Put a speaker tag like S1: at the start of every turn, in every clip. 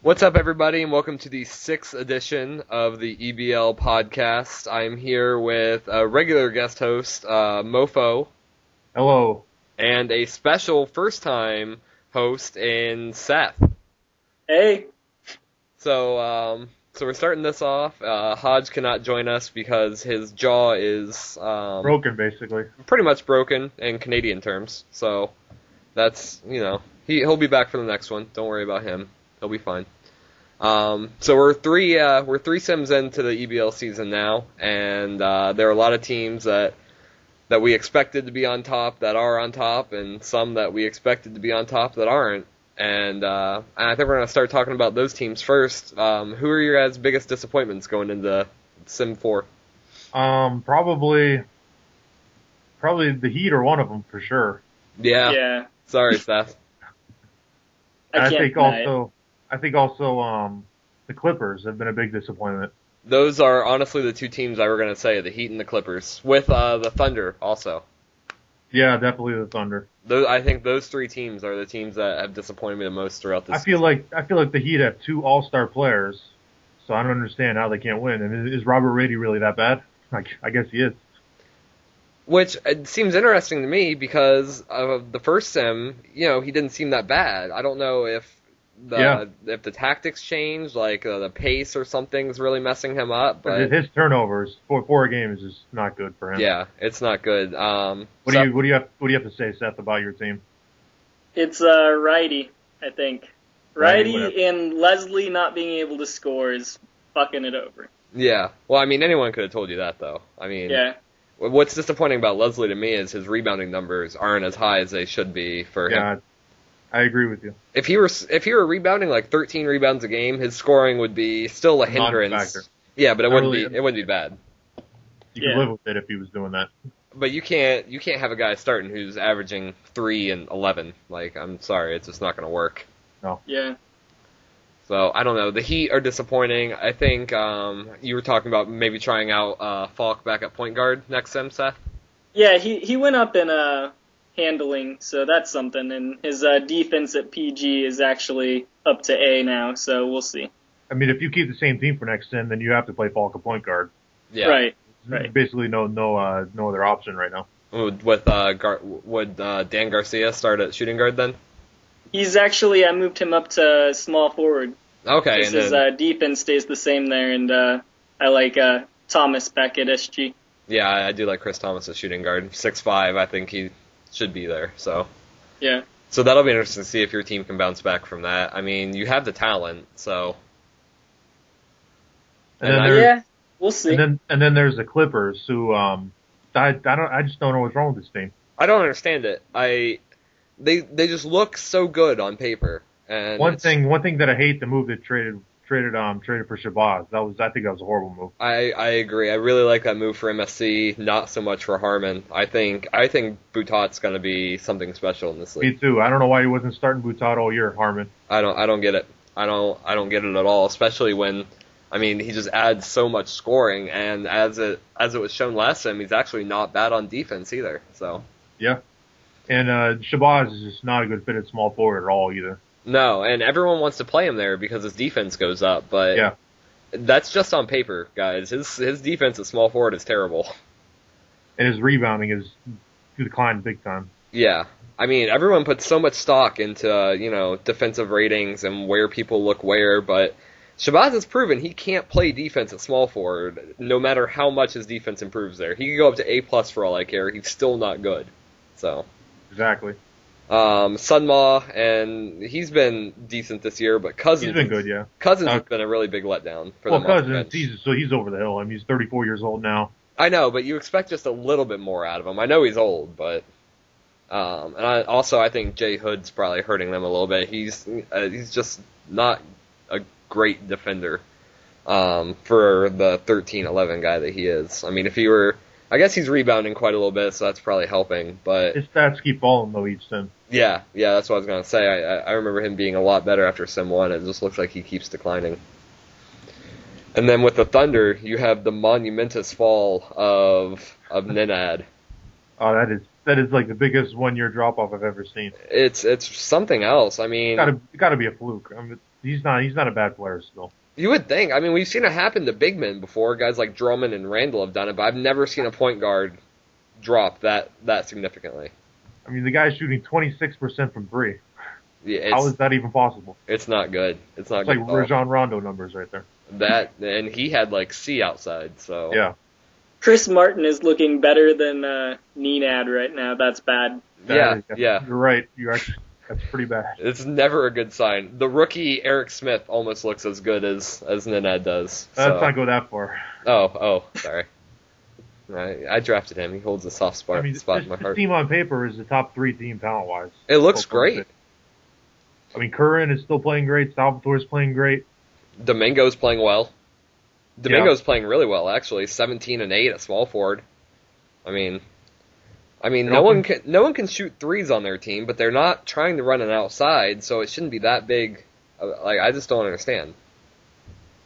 S1: What's up, everybody, and welcome to the 6th edition of the EBL Podcast. I'm here with a regular guest host, Mofo.
S2: Hello.
S1: And a special first-time host in Seth.
S3: Hey.
S1: So we're starting this off. Hodge cannot join us because his jaw is
S2: broken, basically.
S1: Pretty much broken in Canadian terms. So that's, he'll be back for the next one. Don't worry about him. He'll be fine. So we're three sims into the EBL season now, and there are a lot of teams that we expected to be on top that are on top, and some that we expected to be on top that aren't. And I think we're gonna start talking about those teams first. Who are your guys' biggest disappointments going into Sim 4?
S2: Probably the Heat are one of them for sure.
S1: Yeah. Sorry, Seth.
S2: I think also the Clippers have been a big disappointment.
S1: Those are honestly the two teams I were going to say, the Heat and the Clippers, with the Thunder also.
S2: Yeah, definitely the Thunder.
S1: I think those three teams are the teams that have disappointed me the most throughout this season.
S2: I feel like the Heat have two all-star players, so I don't understand how they can't win. And is Robert Rady really that bad? I guess he is.
S1: Which seems interesting to me because of the first sim, he didn't seem that bad. I don't know if the tactics changed, like the pace or something's really messing him up. But
S2: his turnovers for a game is just not good for him.
S1: Yeah, it's not good.
S2: What do you have to say, Seth, about your team?
S3: It's righty, I think. Righty and Leslie not being able to score is fucking it over.
S1: Yeah. Well, I mean, anyone could have told you that, though. I mean,
S3: yeah.
S1: What's disappointing about Leslie to me is his rebounding numbers aren't as high as they should be for him.
S2: Yeah, I agree with you.
S1: If he were rebounding like 13 rebounds a game, his scoring would be still a hindrance.
S2: Non-factor.
S1: Yeah, but it wouldn't be bad.
S2: You could live with it if he was doing that.
S1: But you can't have a guy starting who's averaging 3 and 11. Like, I'm sorry, it's just not going to work.
S2: No.
S3: Yeah.
S1: So, I don't know. The Heat are disappointing. I think you were talking about maybe trying out Falk back at point guard next sim, Seth?
S3: Yeah, he went up in handling, so that's something. And his defense at PG is actually up to A now, so we'll see.
S2: I mean, if you keep the same team for next sim, then you have to play Falk at point guard.
S1: Yeah.
S3: Right.
S2: Basically, no other option right now.
S1: Would Dan Garcia start at shooting guard then?
S3: I moved him up to small forward.
S1: Okay.
S3: And his defense stays the same there, and I like Thomas back at SG.
S1: Yeah, I do like Chris Thomas as shooting guard. 6'5", I think he should be there. So
S3: yeah.
S1: So that'll be interesting to see if your team can bounce back from that. I mean, you have the talent, so.
S3: We'll see.
S2: And then there's the Clippers, who I just don't know what's wrong with this team.
S1: I don't understand it. They just look so good on paper. And
S2: one thing that I hate, the move that traded for Shabazz. I think that was a horrible move.
S1: I agree. I really like that move for MSC. Not so much for Harmon. I think Boutat's going to be something special in this league.
S2: Me too. I don't know why he wasn't starting Boutat all year, Harmon.
S1: I don't get it. I don't get it at all. Especially when, I mean, he just adds so much scoring, and as it was shown last time, he's actually not bad on defense either. So
S2: yeah, and Shabazz is just not a good fit at small forward at all either.
S1: No, and everyone wants to play him there because his defense goes up, but
S2: yeah.
S1: That's just on paper, guys. His defense at small forward is terrible.
S2: And his rebounding is declined big time.
S1: Yeah. I mean, everyone puts so much stock into, defensive ratings and where people look where, but Shabazz has proven he can't play defense at small forward, no matter how much his defense improves there. He could go up to A+ for all I care. He's still not good. So.
S2: Exactly.
S1: Sunma, and he's been decent this year, but Cousins...
S2: He's been good, yeah.
S1: Cousins has been a really big letdown for them.
S2: Well, Cousins, he's over the hill. I mean, he's 34 years old now.
S1: I know, but you expect just a little bit more out of him. I know he's old, but... and I think Jay Hood's probably hurting them a little bit. He's just not a great defender for the 13-11 guy that he is. I mean, if he were... I guess he's rebounding quite a little bit, so that's probably helping. But
S2: his stats keep falling, though, each sim.
S1: Yeah, that's what I was going to say. I remember him being a lot better after Sim 1. It just looks like he keeps declining. And then with the Thunder, you have the monumentous fall of Nenad.
S2: Oh, that is like the biggest one-year drop-off I've ever seen.
S1: It's something else. I mean...
S2: It's got to be a fluke. I mean, he's not a bad player still.
S1: You would think. I mean, we've seen it happen to big men before. Guys like Drummond and Randall have done it, but I've never seen a point guard drop that significantly.
S2: I mean, the guy's shooting 26% from three.
S1: Yeah,
S2: how is that even possible?
S1: It's not good. It's not
S2: it's
S1: good.
S2: Like Rajon Rondo numbers right there.
S1: That, and he had like C outside, so.
S2: Yeah.
S3: Chris Martin is looking better than Nenad right now. That's bad.
S1: Yeah.
S2: You're right. That's pretty bad.
S1: It's never a good sign. The rookie Eric Smith almost looks as good as Nenad does.
S2: Let's not go that far.
S1: Oh, sorry. I drafted him. He holds a soft spot in my heart.
S2: This team on paper is the top 3 team talent-wise.
S1: It looks great.
S2: I mean, Curran is still playing great. Salvatore's playing great.
S1: Domingo's playing well. Domingo's playing really well, actually. 17 and 8 at small forward. I mean, no one can shoot threes on their team, but they're not trying to run an outside, so it shouldn't be that big. Like, I just don't understand.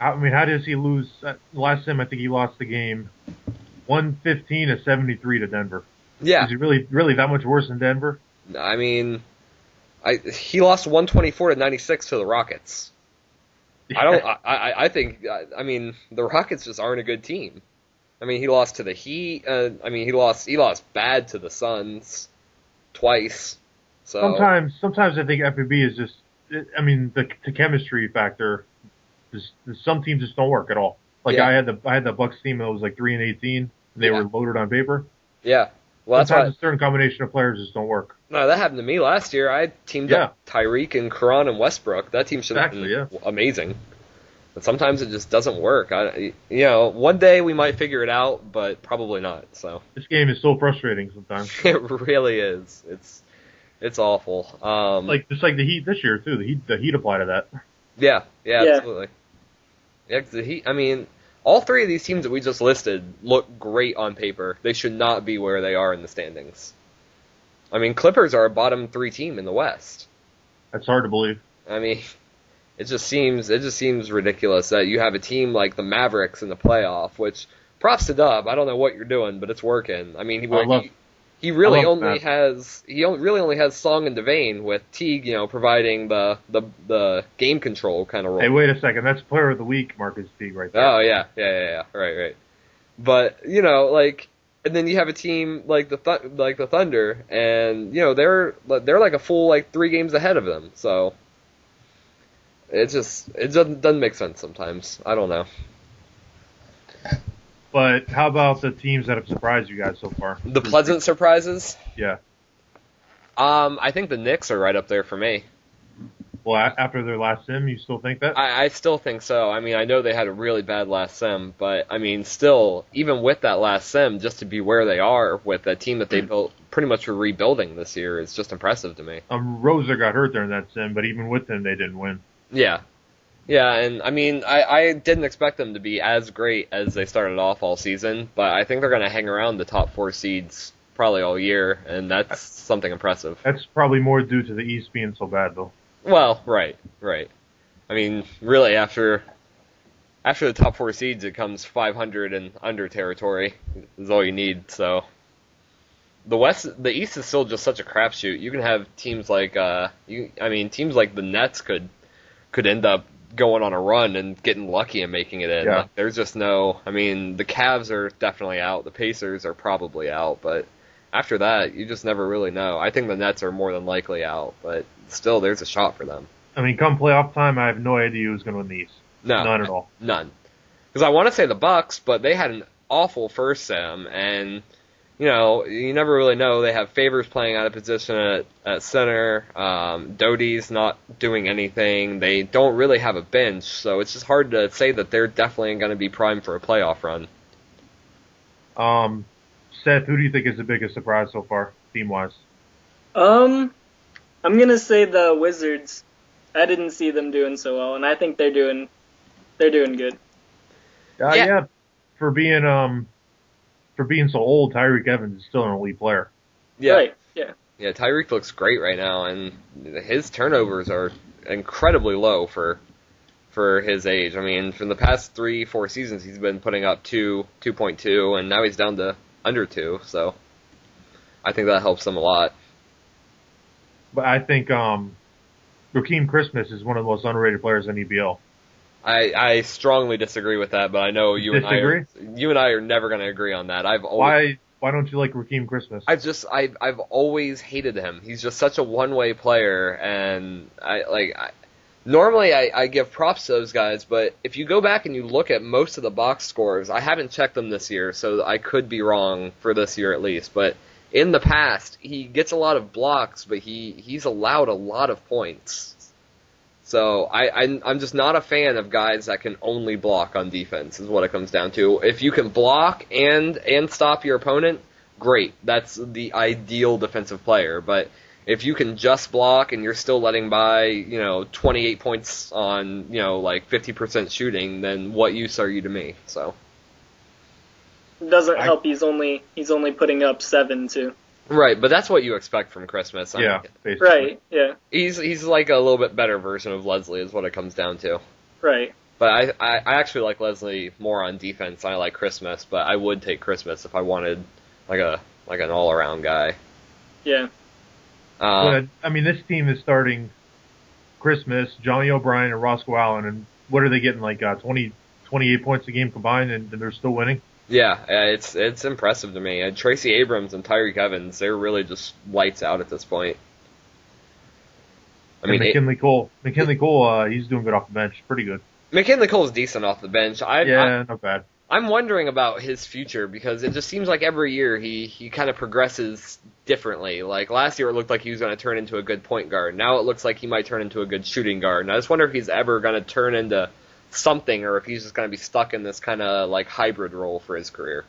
S2: I mean, how does he lose? Last time I think he lost the game 115-73 to Denver.
S1: Yeah.
S2: Is he really that much worse than Denver?
S1: I mean, he lost 124-96 to the Rockets. I think the Rockets just aren't a good team. I mean, he lost to the Heat. He lost bad to the Suns twice. So
S2: sometimes I think FAB is just. I mean, the chemistry factor. Some teams just don't work at all. Like I had the Bucks team that was like 3-18. And they were loaded on paper.
S1: Yeah. Well,
S2: sometimes a certain combination of players just don't work.
S1: No, that happened to me last year. I teamed up Tyreek and Karan and Westbrook. That team should have been amazing. But sometimes it just doesn't work. One day we might figure it out, but probably not. So
S2: this game is so frustrating sometimes.
S1: It really is. It's awful.
S2: Just like the Heat this year too. The Heat apply to that.
S1: Yeah, absolutely. Yeah, 'cause the Heat. I mean, all 3 of these teams that we just listed look great on paper. They should not be where they are in the standings. I mean, Clippers are a bottom 3 team in the West.
S2: That's hard to believe.
S1: I mean, it just seems ridiculous that you have a team like the Mavericks in the playoff, which props to Dub. I don't know what you're doing, but it's working. I mean, he really only has Song and Devane, with Teague, providing the game control kind of role.
S2: Hey, wait a second. That's Player of the Week, Marcus Teague, right there.
S1: Oh yeah. Right. But and then you have a team like the Thunder, and they're like a full 3 games ahead of them. So it doesn't make sense sometimes. I don't know.
S2: But how about the teams that have surprised you guys so far?
S1: The pleasant surprises?
S2: Yeah.
S1: I think the Knicks are right up there for me.
S2: Well, after their last sim, you still think that?
S1: I still think so. I mean, I know they had a really bad last sim, but I mean, still, even with that last sim, just to be where they are with a team that they built pretty much for rebuilding this year is just impressive to me.
S2: Roser got hurt during that sim, but even with him, they didn't win.
S1: Yeah. Yeah, and I mean, I didn't expect them to be as great as they started off all season, but I think they're going to hang around the top 4 seeds probably all year, and that's something impressive.
S2: That's probably more due to the East being so bad, though.
S1: Well, right. I mean, really, after the top 4 seeds, it comes 500 and under territory is all you need. So the East is still just such a crapshoot. You can have teams like teams like the Nets could end up going on a run and getting lucky and making it in.
S2: Yeah.
S1: There's just no. I mean, the Cavs are definitely out. The Pacers are probably out, but after that, you just never really know. I think the Nets are more than likely out, but still, there's a shot for them.
S2: I mean, come playoff time, I have no idea who's going to win the East.
S1: No,
S2: none at all.
S1: None. Because I want to say the Bucks, but they had an awful first sim, and you never really know. They have Favors playing out of position at center. Doty's not doing anything. They don't really have a bench, so it's just hard to say that they're definitely going to be primed for a playoff run.
S2: Seth, who do you think is the biggest surprise so far, team-wise?
S3: I'm gonna say the Wizards. I didn't see them doing so well, and I think they're doing good.
S2: Yeah. For being so old, Tyreek Evans is still an elite player.
S1: Yeah.
S3: Right. Yeah.
S1: Yeah, Tyreek looks great right now, and his turnovers are incredibly low for his age. I mean, from the past 3-4 seasons, he's been putting up 2.2, and now he's down to under 2. So I think that helps them a lot.
S2: But I think Rakeem Christmas is one of the most underrated players in EBL.
S1: I strongly disagree with that, but I know you and I are never going to agree on that.
S2: Why don't you like Rakeem Christmas?
S1: I've always hated him. He's just such a one-way player, and normally I give props to those guys, but if you go back and you look at most of the box scores, I haven't checked them this year, so I could be wrong for this year at least, but in the past, he gets a lot of blocks, but he's allowed a lot of points. So I'm just not a fan of guys that can only block on defense, is what it comes down to. If you can block and stop your opponent, great. That's the ideal defensive player. But if you can just block and you're still letting by, 28 points on, 50% shooting, then what use are you to me? So
S3: it doesn't help. He's only putting up 7 too.
S1: Right, but that's what you expect from Christmas.
S2: Basically.
S3: Right, yeah.
S1: He's like a little bit better version of Leslie is what it comes down to.
S3: Right.
S1: But I actually like Leslie more on defense than I like Christmas, but I would take Christmas if I wanted like an all-around guy.
S3: Yeah.
S2: This team is starting Christmas, Johnny O'Brien, and Roscoe Allen, and what are they getting, 28 points a game combined, and they're still winning?
S1: Yeah, it's impressive to me. Tracy Abrams and Tyreek Evans, they're really just lights out at this point.
S2: McKinley Cole, he's doing good off the bench. Pretty good.
S1: McKinley Cole's decent off the bench.
S2: Not bad.
S1: I'm wondering about his future because it just seems like every year he kind of progresses differently. Like last year it looked like he was going to turn into a good point guard. Now it looks like he might turn into a good shooting guard. And I just wonder if he's ever going to turn into something, or if he's just going to be stuck in this kind of hybrid role for his career.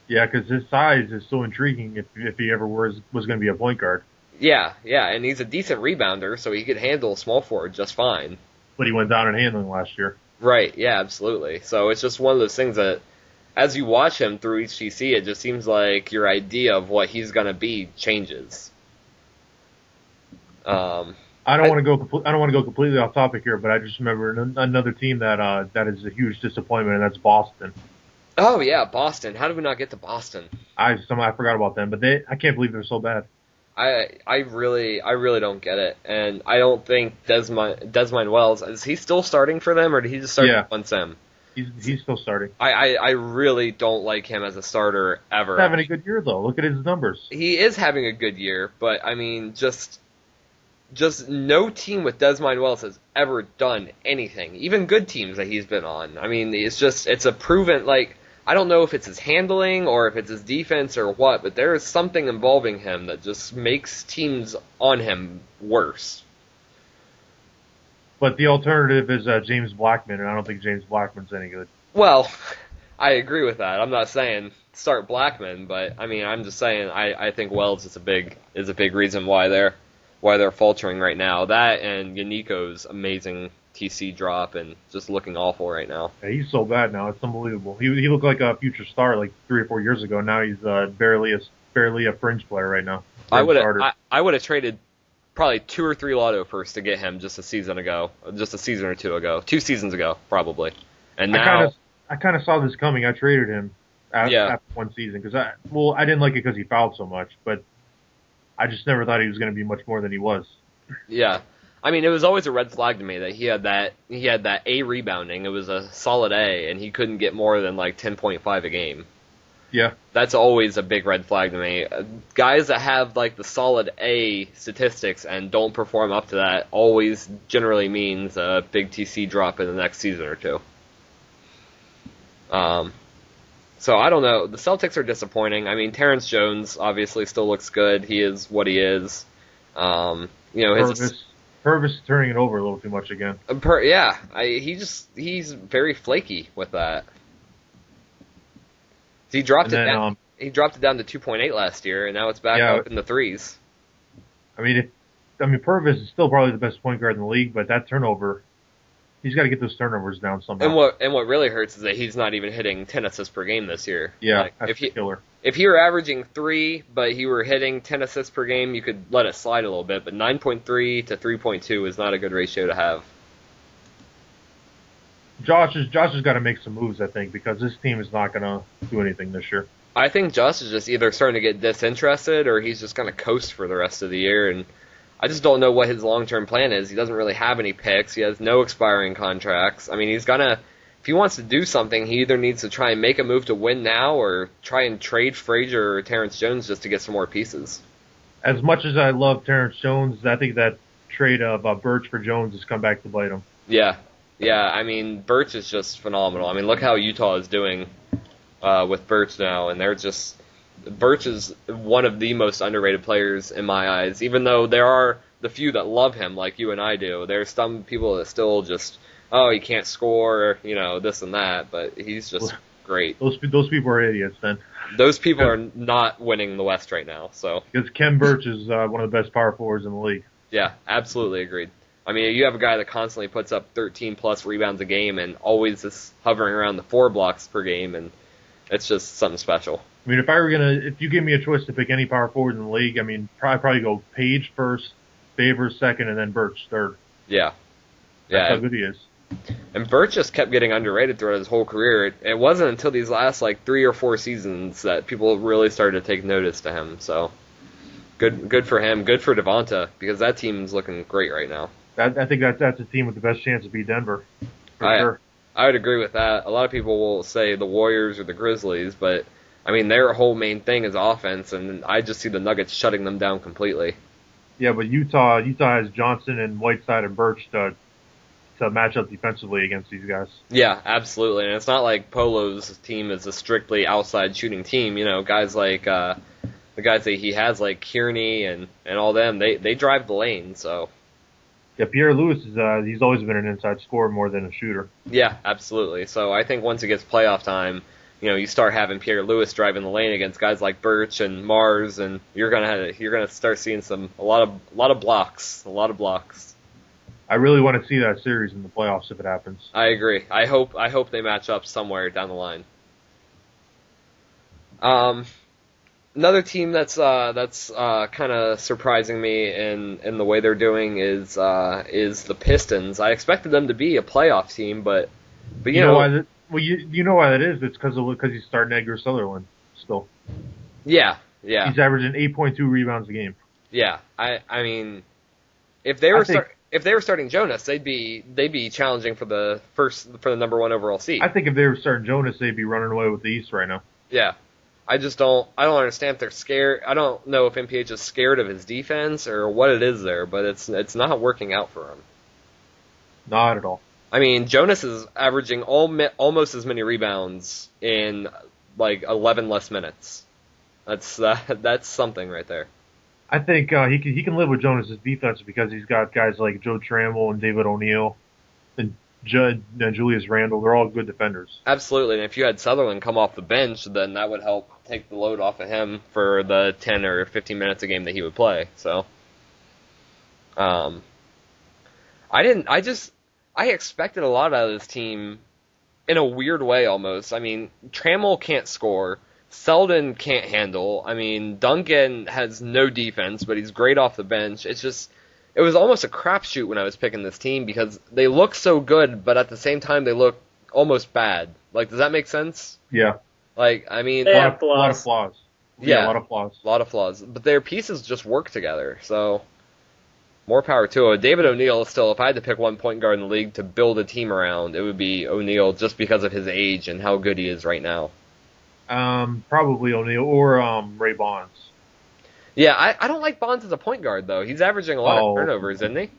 S2: Yeah, because his size is so intriguing if he ever was going to be a point guard.
S1: Yeah, and he's a decent rebounder, so he could handle small forward just fine.
S2: But he went down in handling last year.
S1: Right, yeah, absolutely. So it's just one of those things that, as you watch him through each TC, it just seems like your idea of what he's going to be changes.
S2: I don't want to go completely off topic here, but I just remember another team that is a huge disappointment, and that's Boston.
S1: Oh yeah, Boston. How did we not get to Boston?
S2: I forgot about them, but I can't believe they're so bad.
S1: I really don't get it, and I don't think Desmond Wells, is he still starting for them, or did he just start one sem?
S2: He's still starting.
S1: I really don't like him as a starter ever.
S2: He's having a good year though. Look at his numbers.
S1: He is having a good year, but just no team with Desmond Wells has ever done anything. Even good teams that he's been on. It's a proven, I don't know if it's his handling or if it's his defense or what, but there is something involving him that just makes teams on him worse.
S2: But the alternative is James Blackman, and I don't think James Blackman's any good.
S1: Well, I agree with that. I'm not saying start Blackman, but I'm just saying I think Wells is a big reason why they're faltering right now. That and Yannico's amazing TC drop and just looking awful right now.
S2: Yeah, he's so bad now. It's unbelievable. He looked like a future star 3 or 4 years ago. Now he's barely a fringe player right now.
S1: I would have traded probably 2 or 3 lotto firsts to get him just a season or 2 ago, 2 seasons ago probably. And now
S2: I kind of saw this coming. I traded him after one season because I didn't like it because he fouled so much, but I just never thought he was going to be much more than he was.
S1: Yeah. It was always a red flag to me that he had that A rebounding. It was a solid A, and he couldn't get more than 10.5 a game.
S2: Yeah.
S1: That's always a big red flag to me. Guys that have the solid A statistics and don't perform up to that always generally means a big TC drop in the next season or two. So I don't know. The Celtics are disappointing. Terrence Jones obviously still looks good. He is what he is.
S2: Purvis is turning it over a little too much again.
S1: He's very flaky with that. He dropped it down. He dropped it down to 2.8 last year, and now it's back up in the threes.
S2: Purvis is still probably the best point guard in the league, but that turnover, he's got to get those turnovers down somehow.
S1: And what really hurts is that he's not even hitting 10 assists per game this year.
S2: Yeah, that's a killer.
S1: If he were averaging 3, but he were hitting 10 assists per game, you could let it slide a little bit. But 9.3 to 3.2 is not a good ratio to have.
S2: Josh has got to make some moves, I think, because this team is not going to do anything this year.
S1: I think Josh is just either starting to get disinterested or he's just going to coast for the rest of the year. And I just don't know what his long-term plan is. He doesn't really have any picks. He has no expiring contracts. I mean, if he wants to do something, he either needs to try and make a move to win now or try and trade Frazier or Terrence Jones just to get some more pieces.
S2: As much as I love Terrence Jones, I think that trade of Birch for Jones has come back to bite him.
S1: Yeah. I mean, Birch is just phenomenal. I mean, look how Utah is doing with Birch now, and Birch is one of the most underrated players in my eyes. Even though there are the few that love him, like you and I do, there's some people that still just, oh, he can't score, this and that, but he's just great.
S2: Those people are idiots, then.
S1: Those people are not winning the West right now. So
S2: because Kem Birch is one of the best power forwards in the league.
S1: Yeah, absolutely agreed. I mean, you have a guy that constantly puts up 13-plus rebounds a game and always is hovering around the 4 blocks per game, and it's just something special.
S2: I mean, if you give me a choice to pick any power forward in the league, I mean, probably go Page first, Favors second, and then Birch third.
S1: Yeah.
S2: That's how good he is.
S1: And Birch just kept getting underrated throughout his whole career. It wasn't until these last, 3 or 4 seasons that people really started to take notice to him, so good for him. Good for Devonta, because that team's looking great right now.
S2: I think that's a team with the best chance to beat Denver, for sure.
S1: I would agree with that. A lot of people will say the Warriors or the Grizzlies, but, I mean, their whole main thing is offense, and I just see the Nuggets shutting them down completely.
S2: Yeah, but Utah has Johnson and Whiteside and Birch to match up defensively against these guys.
S1: Yeah, absolutely. And it's not like Polo's team is a strictly outside shooting team. Guys like the guys that he has, like Kearney and all them, they drive the lane, so...
S2: Yeah, Pierre Lewis he's always been an inside scorer more than a shooter.
S1: Yeah, absolutely. So I think once it gets playoff time, you start having Pierre Lewis driving the lane against guys like Birch and Mars, and you're gonna start seeing a lot of blocks.
S2: I really want to see that series in the playoffs if it happens.
S1: I agree. I hope they match up somewhere down the line. Another team that's kind of surprising me in the way they're doing is the Pistons. I expected them to be a playoff team, but you know
S2: why you know why that is? It's because he's starting Edgar Sutherland still.
S1: Yeah.
S2: He's averaging 8.2 rebounds a game.
S1: Yeah, I mean, if they were starting Jonas, they'd be challenging for the number 1 overall seed.
S2: I think if they were starting Jonas, they'd be running away with the East right now.
S1: Yeah. I don't understand if they're scared. I don't know if MPH is scared of his defense or what it is there, but it's not working out for him.
S2: Not at all.
S1: I mean, Jonas is averaging almost as many rebounds in 11 less minutes. That's something right there.
S2: I think he can live with Jonas' defense because he's got guys like Joe Trammell and David O'Neal and Judd and Julius Randle. They're all good defenders.
S1: Absolutely, and if you had Sutherland come off the bench, then that would help take the load off of him for the 10 or 15 minutes a game that he would play. So, I expected a lot out of this team in a weird way almost. I mean, Trammell can't score. Selden can't handle. I mean, Duncan has no defense, but he's great off the bench. It was almost a crapshoot when I was picking this team because they look so good, but at the same time they look almost bad. Does that make sense?
S2: Yeah.
S1: I mean,
S3: a
S2: lot of flaws.
S1: Yeah,
S2: a lot of flaws.
S1: A lot of flaws. But their pieces just work together, so more power to it. David O'Neal, still, if I had to pick one point guard in the league to build a team around, it would be O'Neal just because of his age and how good he is right now.
S2: Probably O'Neal or Ray Bonds.
S1: Yeah, I don't like Bonds as a point guard, though. He's averaging a lot of turnovers, isn't he?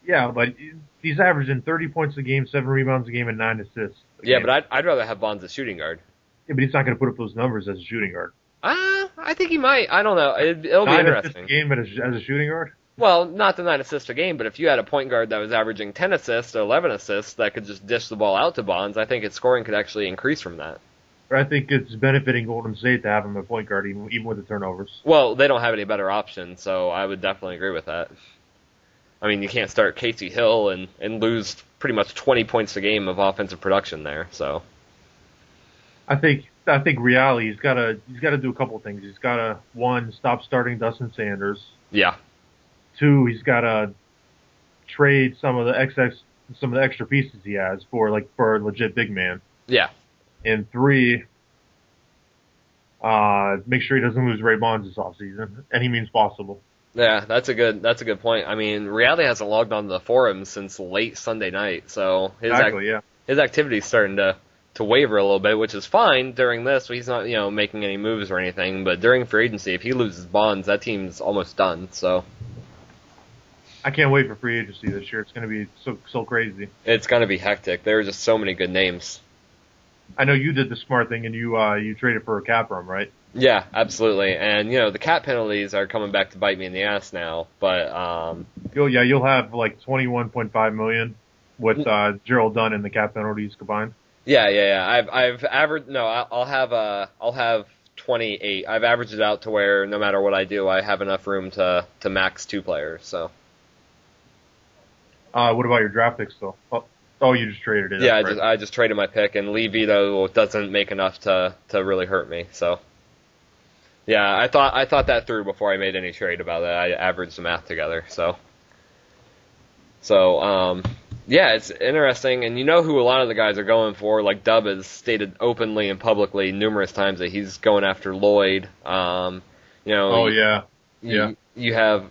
S2: Yeah, but he's averaging 30 points a game, 7 rebounds a game, and 9 assists.
S1: Yeah, but I'd rather have Bonds as shooting guard.
S2: Yeah, but he's not going to put up those numbers as a shooting guard.
S1: I think he might. I don't know. It'll be interesting.
S2: 9 assists a game as a shooting guard?
S1: Well, not the 9 assists a game, but if you had a point guard that was averaging 10 assists or 11 assists that could just dish the ball out to Bonds, I think his scoring could actually increase from that.
S2: But I think it's benefiting Golden State to have him at point guard, even with the turnovers.
S1: Well, they don't have any better options, so I would definitely agree with that. I mean, you can't start Casey Hill and lose pretty much 20 points a game of offensive production there. So,
S2: I think reality he's got to do a couple of things. He's got to, 1, stop starting Dustin Sanders.
S1: Yeah.
S2: 2, he's got to trade some of the extra pieces he has for a legit big man.
S1: Yeah.
S2: And 3, make sure he doesn't lose Ray Bonds this offseason. Any means possible.
S1: Yeah, that's a good point. I mean, Reality hasn't logged on to the forums since late Sunday night, so his activity's starting to waver a little bit, which is fine during this. He's not, making any moves or anything, but during free agency, if he loses Bonds, that team's almost done. So
S2: I can't wait for free agency this year. It's going to be so crazy.
S1: It's going to be hectic. There are just so many good names.
S2: I know you did the smart thing and you traded for a cap room, right?
S1: Yeah, absolutely. And the cap penalties are coming back to bite me in the ass now. But
S2: you'll have like $21.5 million with Gerald Dunn and the cap penalties combined.
S1: Yeah. I've averaged I'll have 28. I've averaged it out to where no matter what I do, I have enough room to max 2 players. So.
S2: What about your draft picks though? Oh, you just traded it.
S1: Yeah,
S2: right?
S1: I just traded my pick, and Lee Vito doesn't make enough to really hurt me. So. Yeah, I thought that through before I made any trade about it. I averaged the math together, so yeah, it's interesting, and you know who a lot of the guys are going for. Like Dub has stated openly and publicly numerous times that he's going after Lloyd.
S2: Oh yeah.
S1: You have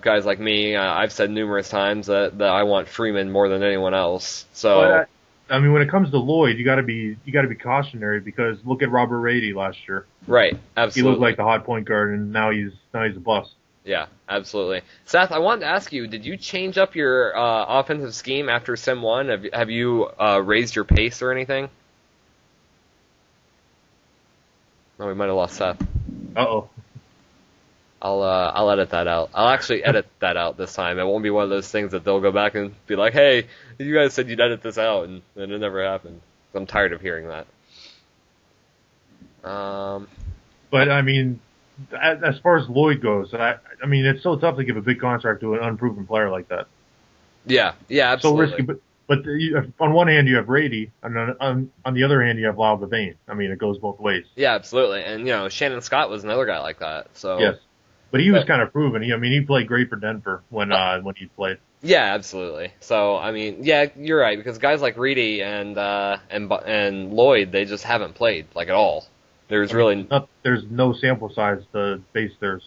S1: guys like me. I've said numerous times that I want Freeman more than anyone else. So.
S2: I mean, when it comes to Lloyd, you got to be cautionary because look at Robert Rady last year.
S1: Right, absolutely.
S2: He looked like the hot point guard, and now he's a bust.
S1: Yeah, absolutely. Seth, I wanted to ask you: did you change up your offensive scheme after Sim 1? Have you raised your pace or anything? Oh, we might have lost Seth.
S2: Uh-oh.
S1: I'll edit that out. I'll actually edit that out this time. It won't be one of those things that they'll go back and be like, "Hey, you guys said you'd edit this out," and then it never happened. I'm tired of hearing that.
S2: But I mean, as far as Lloyd goes, I mean, it's so tough to give a big contract to an unproven player like that.
S1: Yeah, absolutely.
S2: So risky, but on one hand you have Rady, and on the other hand you have Lyle Devane. I mean, it goes both ways.
S1: Yeah, absolutely. And Shannon Scott was another guy like that. So
S2: yes. But he was kind of proven. He played great for Denver when he played.
S1: Yeah, absolutely. So I mean, yeah, you're right because guys like Reedy and Lloyd, they just haven't played like at all. There's
S2: no sample size to base their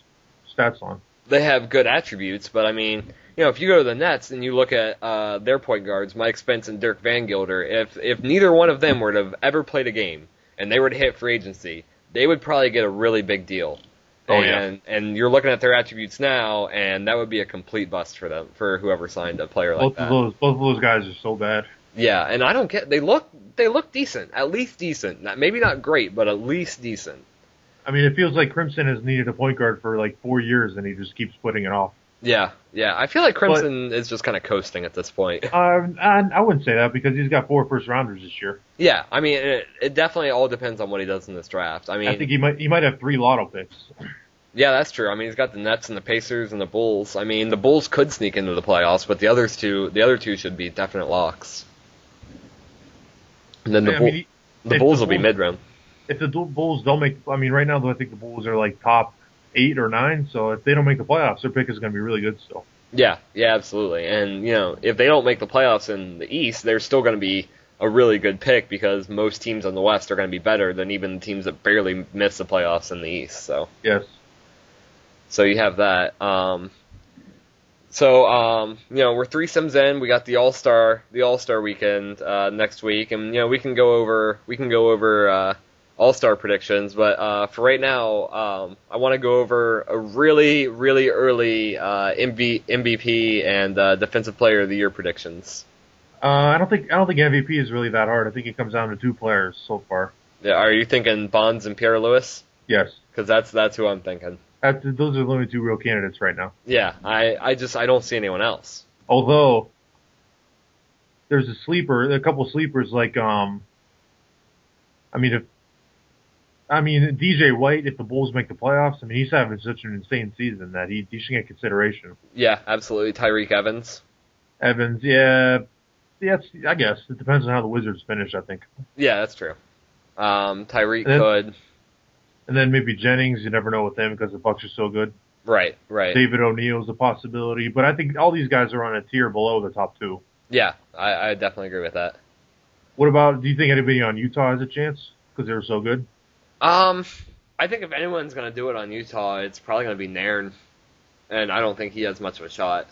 S2: stats on.
S1: They have good attributes, but I mean, if you go to the Nets and you look at their point guards, Mike Spence and Dirk Van Gilder, if neither one of them were to have ever played a game and they were to hit free agency, they would probably get a really big deal.
S2: Oh, yeah.
S1: And you're looking at their attributes now, and that would be a complete bust for them, for whoever signed a player like that.
S2: Both of those guys are so bad.
S1: Yeah, and I don't get. They look decent, at least decent. Maybe not great, but at least decent.
S2: I mean, it feels like Crimson has needed a point guard for like 4 years, and he just keeps putting it off.
S1: Yeah. I feel like Crimson is just kind of coasting at this point.
S2: I wouldn't say that because he's got 4 first-rounders this year.
S1: Yeah, I mean, it definitely all depends on what he does in this draft. I mean,
S2: I think he might have 3 lotto picks.
S1: Yeah, that's true. I mean, he's got the Nets and the Pacers and the Bulls. I mean, the Bulls could sneak into the playoffs, but the other two should be definite locks. And then the Bulls will be mid-round. If
S2: the Bulls don't make, I mean, right now though, I think the Bulls are like top 8 or 9. So if they don't make the playoffs, their pick is going to be really good still.
S1: Yeah, absolutely. And if they don't make the playoffs in the East, they're still going to be a really good pick because most teams in the West are going to be better than even the teams that barely miss the playoffs in the East. So
S2: yes.
S1: So you have that. We're 3 sims in. We got the All-Star weekend next week, and we can go over All-Star predictions. But for right now, I want to go over a really, really early MVP and Defensive Player of the Year predictions.
S2: I don't think MVP is really that hard. I think it comes down to 2 players so far.
S1: Yeah, are you thinking Bonds and Pierre Lewis?
S2: Yes,
S1: because that's who I'm thinking.
S2: Those are the only 2 real candidates right now.
S1: Yeah, I don't see anyone else.
S2: Although there's a couple sleepers like DJ White. If the Bulls make the playoffs, I mean he's having such an insane season that he should get consideration.
S1: Yeah, absolutely. Tyreek Evans.
S2: Yeah. I guess it depends on how the Wizards finish. I think.
S1: Yeah, that's true. Tyreek could.
S2: And then maybe Jennings, you never know with them because the Bucks are so good.
S1: Right.
S2: David O'Neal's a possibility, but I think all these guys are on a tier below the top 2.
S1: Yeah, I definitely agree with that.
S2: What about, do you think anybody on Utah has a chance because they were so good?
S1: I think if anyone's going to do it on Utah, it's probably going to be Nairn. and I don't think he has much of a shot.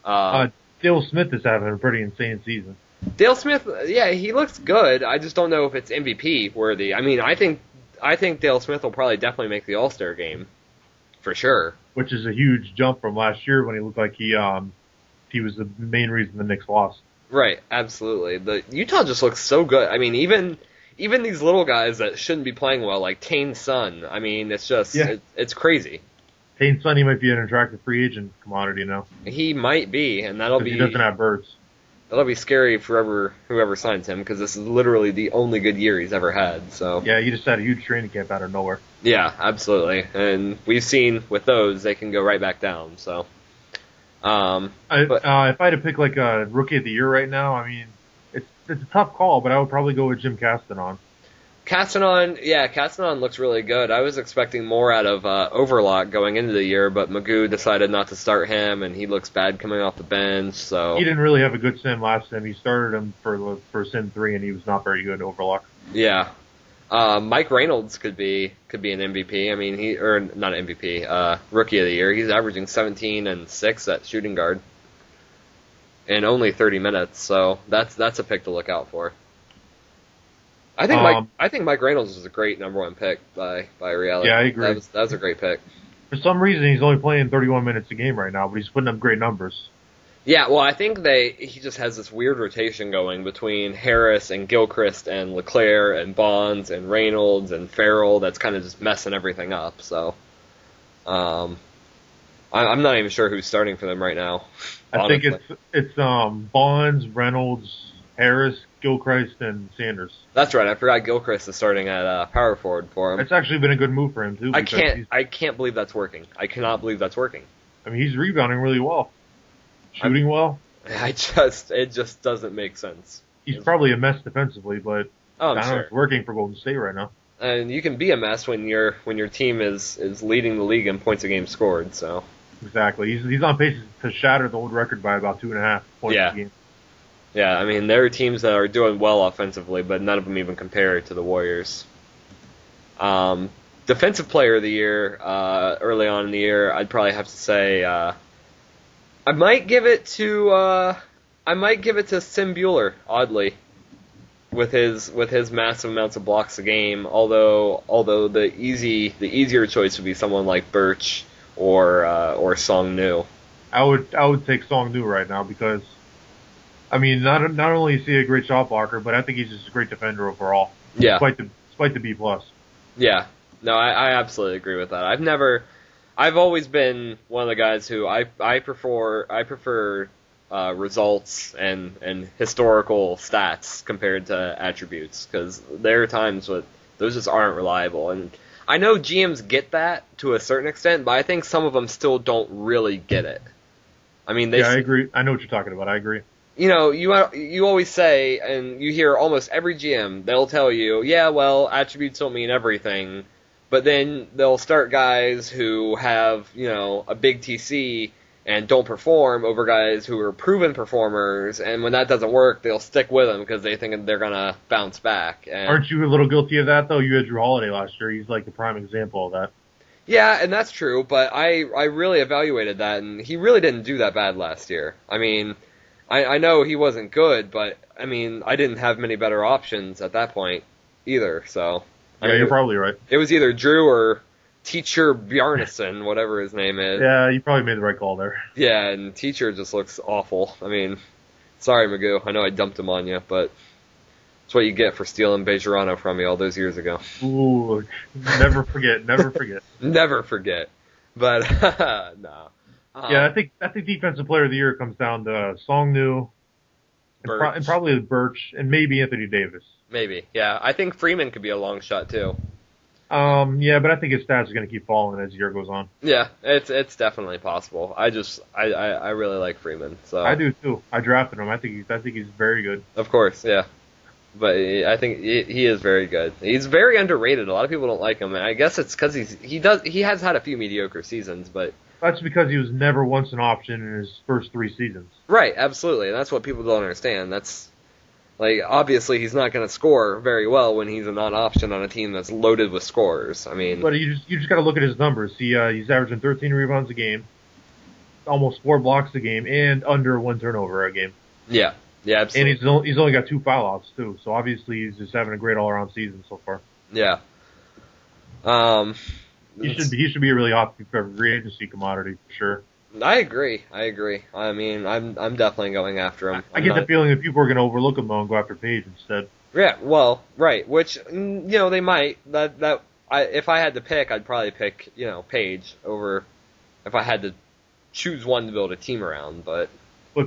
S1: Um,
S2: Dale Smith is having a pretty insane season.
S1: Dale Smith, yeah, he looks good. I just don't know if it's MVP worthy. I mean, I think Dale Smith will probably definitely make the All-Star game, for sure.
S2: Which is a huge jump from last year when he looked like he was the main reason the Knicks lost.
S1: Right, absolutely. The Utah just looks so good. I mean, even these little guys that shouldn't be playing well, like Tane's son. I mean, it's just it's crazy.
S2: Tane's son, he might be an attractive free agent commodity now.
S1: He might be, and he
S2: doesn't have birds.
S1: That'll be scary for whoever signs him, because this is literally the only good year he's ever had. So
S2: yeah, he just had a huge training camp out of nowhere.
S1: Yeah, absolutely, and we've seen with those they can go right back down. So,
S2: if I had to pick like a rookie of the year right now, I mean, it's a tough call, but I would probably go with Jim Castanon.
S1: Castanon looks really good. I was expecting more out of Overlock going into the year, but Magoo decided not to start him, and he looks bad coming off the bench. So
S2: he didn't really have a good sim last sim. He started him for sim 3, and he was not very good Overlock.
S1: Yeah, Mike Reynolds could be an MVP. I mean, not MVP, rookie of the year. He's averaging 17 and 6 at shooting guard in only 30 minutes. So that's a pick to look out for. I think Mike Reynolds is a great number 1 pick by reality.
S2: Yeah, I agree.
S1: That was a great pick.
S2: For some reason, he's only playing 31 minutes a game right now, but he's putting up great numbers.
S1: Yeah, well, I think he just has this weird rotation going between Harris and Gilchrist and LeClaire and Bonds and Reynolds and Farrell. That's kind of just messing everything up. So, I'm not even sure who's starting for them right now.
S2: I think it's Bonds, Reynolds, Harris, Gilchrist, and Sanders.
S1: That's right. I forgot Gilchrist is starting at power forward for him.
S2: It's actually been a good move for him too.
S1: I can't believe that's working. I cannot believe that's working.
S2: I mean, he's rebounding really well, shooting well.
S1: It just doesn't make sense.
S2: He's probably a mess defensively, but
S1: I don't know,
S2: it's working for Golden State right now.
S1: And you can be a mess when your team is leading the league in points a game scored. So
S2: exactly, he's on pace to shatter the old record by about 2.5 points a game.
S1: Yeah, I mean, there are teams that are doing well offensively, but none of them even compare to the Warriors. Defensive player of the year, early on in the year, I'd probably have to say, I might give it to Sim Bueller, oddly, with his massive amounts of blocks a game, although the easier choice would be someone like Birch or Song Nu.
S2: I would take Song Nu right now because, I mean, not only is he a great shot blocker, but I think he's just a great defender overall.
S1: Yeah.
S2: Despite the B+. Yeah.
S1: No, I absolutely agree with that. I've always been one of the guys who I prefer results and historical stats compared to attributes, because there are times when those just aren't reliable. And I know GMs get that to a certain extent, but I think some of them still don't really get it. I mean, I
S2: agree. I know what you're talking about. I agree.
S1: You know, you always say, and you hear almost every GM, they'll tell you, yeah, well, attributes don't mean everything, but then they'll start guys who have, a big TC and don't perform over guys who are proven performers, and when that doesn't work, they'll stick with them because they think they're going to bounce back. And
S2: aren't you a little guilty of that, though? You had Drew Holiday last year. He's like the prime example of that.
S1: Yeah, and that's true, but I really evaluated that, and he really didn't do that bad last year. I mean, I know he wasn't good, but, I mean, I didn't have many better options at that point either, so.
S2: Yeah, you're probably right.
S1: It was either Drew or Teacher Bjarnason, whatever his name is.
S2: Yeah, you probably made the right call there.
S1: Yeah, and Teacher just looks awful. I mean, sorry, Magoo. I know I dumped him on you, but it's what you get for stealing Bejarano from me all those years ago.
S2: Ooh, never forget, never forget.
S1: Never forget. But, no.
S2: Yeah, I think defensive player of the year comes down to Song Nu, and probably Birch, and maybe Anthony Davis.
S1: Maybe, yeah. I think Freeman could be a long shot too.
S2: Yeah, but I think his stats are going to keep falling as the year goes on.
S1: Yeah, it's definitely possible. I really like Freeman. So
S2: I do too. I drafted him. I think he's very good.
S1: Of course, yeah. But I think he is very good. He's very underrated. A lot of people don't like him, and I guess it's because he has had a few mediocre seasons, but.
S2: That's because he was never once an option in his first 3 seasons.
S1: Right, absolutely. And that's what people don't understand. That's, obviously he's not going to score very well when he's a non-option on a team that's loaded with scorers. I mean...
S2: But you just got to look at his numbers. He's averaging 13 rebounds a game. almost 4 blocks a game and under 1 turnover a game.
S1: Yeah, absolutely.
S2: And he's only got 2 foul outs too, so obviously he's just having a great all around season so far.
S1: Yeah.
S2: He should be a really hot free agency commodity for sure.
S1: I agree. I mean, I'm definitely going after him.
S2: I get the feeling that people are going to overlook him though and go after Page instead.
S1: Yeah, well, right. Which they might. If I had to pick, I'd probably pick Page over if I had to choose one to build a team around. But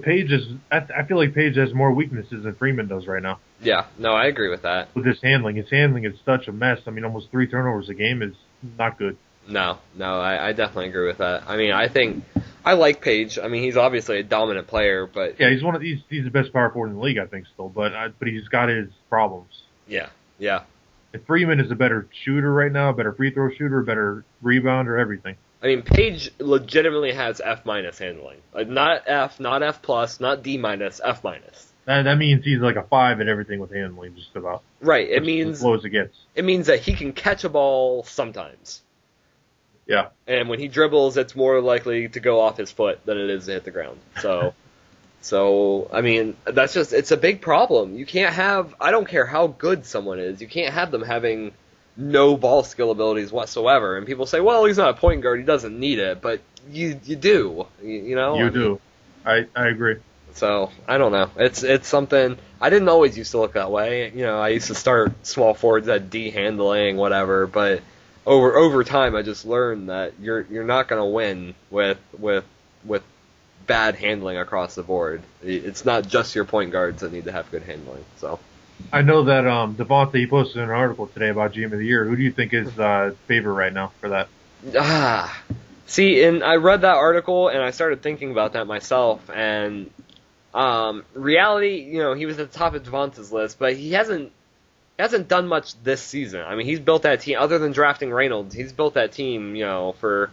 S2: Page I feel like Page has more weaknesses than Freeman does right now.
S1: Yeah, no, I agree with that.
S2: With his handling is such a mess. I mean, almost 3 turnovers a game is not good.
S1: No, I definitely agree with that. I mean, I like Page. I mean, he's obviously a dominant player, but
S2: yeah, he's the best power forward in the league, I think, still. But he's got his problems.
S1: Yeah.
S2: If Freeman is a better shooter right now, a better free throw shooter, a better rebounder, everything.
S1: I mean, Page legitimately has F- handling, like not F, not F+, not D-, F-.
S2: That means he's like a 5 at everything with handling, just about.
S1: Right. It means
S2: as low as it gets.
S1: It means that he can catch a ball sometimes.
S2: Yeah.
S1: And when he dribbles, it's more likely to go off his foot than it is to hit the ground. So I mean, it's a big problem. You can't have, I don't care how good someone is, you can't have them having no ball skill abilities whatsoever. And people say, well, he's not a point guard, he doesn't need it, but you do, you know?
S2: You do. I agree.
S1: So, I don't know. It's something, I didn't always used to look that way. I used to start small forwards at D handling, whatever, but over time I just learned that you're not going to win with bad handling across the board. It's not just your point guards that need to have good handling. So
S2: I know that Devontae, he posted an article today about GM of the Year. Who do you think is favorite right now for that?
S1: See, and I read that article and I started thinking about that myself, and reality, he was at the top of Devontae's list, but he hasn't done much this season. I mean, he's built that team, other than drafting Reynolds, he's built that team, for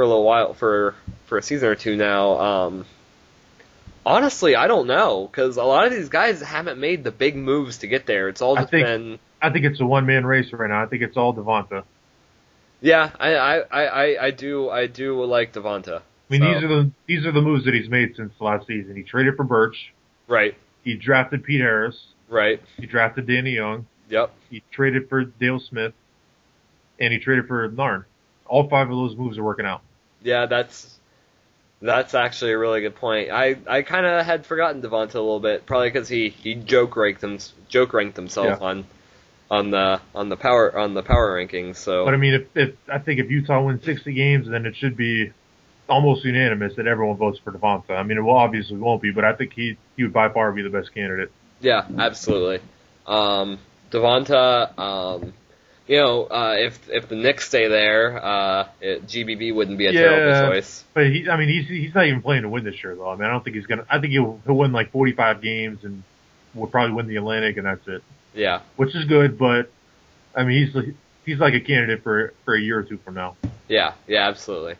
S1: a little while, for a season or two now. Honestly, I don't know, because a lot of these guys haven't made the big moves to get there. It's all just been...
S2: I think it's a one-man race right now. I think it's all Devonta.
S1: Yeah, I do like Devonta.
S2: I mean, these are the moves that he's made since last season. He traded for Birch.
S1: Right.
S2: He drafted Pete Harris.
S1: Right.
S2: He drafted Danny Young.
S1: Yep.
S2: He traded for Dale Smith. And he traded for Narn. All 5 of those moves are working out.
S1: Yeah, that's actually a really good point. I kind of had forgotten Devonta a little bit, probably because he joke ranked himself on the power rankings. So,
S2: but I mean, I think if Utah wins 60 games, then it should be almost unanimous that everyone votes for Devonta. I mean, it obviously won't be, but I think he would by far be the best candidate.
S1: Yeah, absolutely. Devonta, if the Knicks stay there, GBB wouldn't be a terrible choice.
S2: But he's not even playing to win this year, though. I mean, I don't think he's gonna. I think he'll win like 45 games and will probably win the Atlantic, and that's it.
S1: Yeah,
S2: which is good, but I mean, he's like a candidate for a year or two from now.
S1: Yeah, absolutely.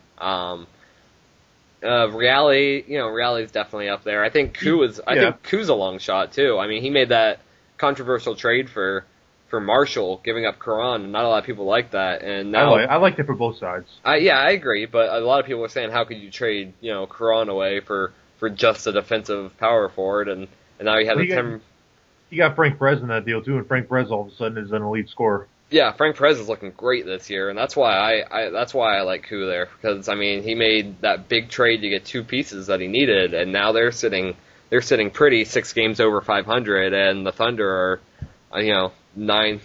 S1: Reality's definitely up there. I think Ku's a long shot too. I mean, he made that controversial trade for Marshall, giving up Karan, and not a lot of people like that. And now
S2: I liked it for both sides.
S1: I agree, but a lot of people are saying, how could you trade Karan away for just a defensive power forward, and now you have
S2: You got Frank Perez in that deal too, and Frank Perez all of a sudden is an elite scorer.
S1: Yeah, Frank Perez is looking great this year, and that's why I like Ku there, because I mean, he made that big trade to get 2 pieces that he needed, and now they're sitting pretty, 6 games over 500, and the Thunder are 9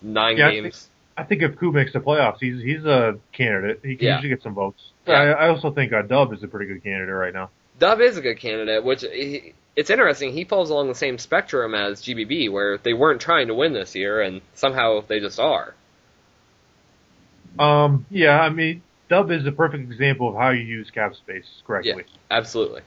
S1: games.
S2: I think if Ku makes the playoffs, he's a candidate. He can usually get some votes.
S1: Yeah.
S2: I also think Dub is a pretty good candidate right now.
S1: Dub is a good candidate, which it's interesting. He falls along the same spectrum as GBB, where they weren't trying to win this year, and somehow they just are.
S2: Yeah, I mean, Dub is a perfect example of how you use cap space correctly.
S1: Yeah, absolutely.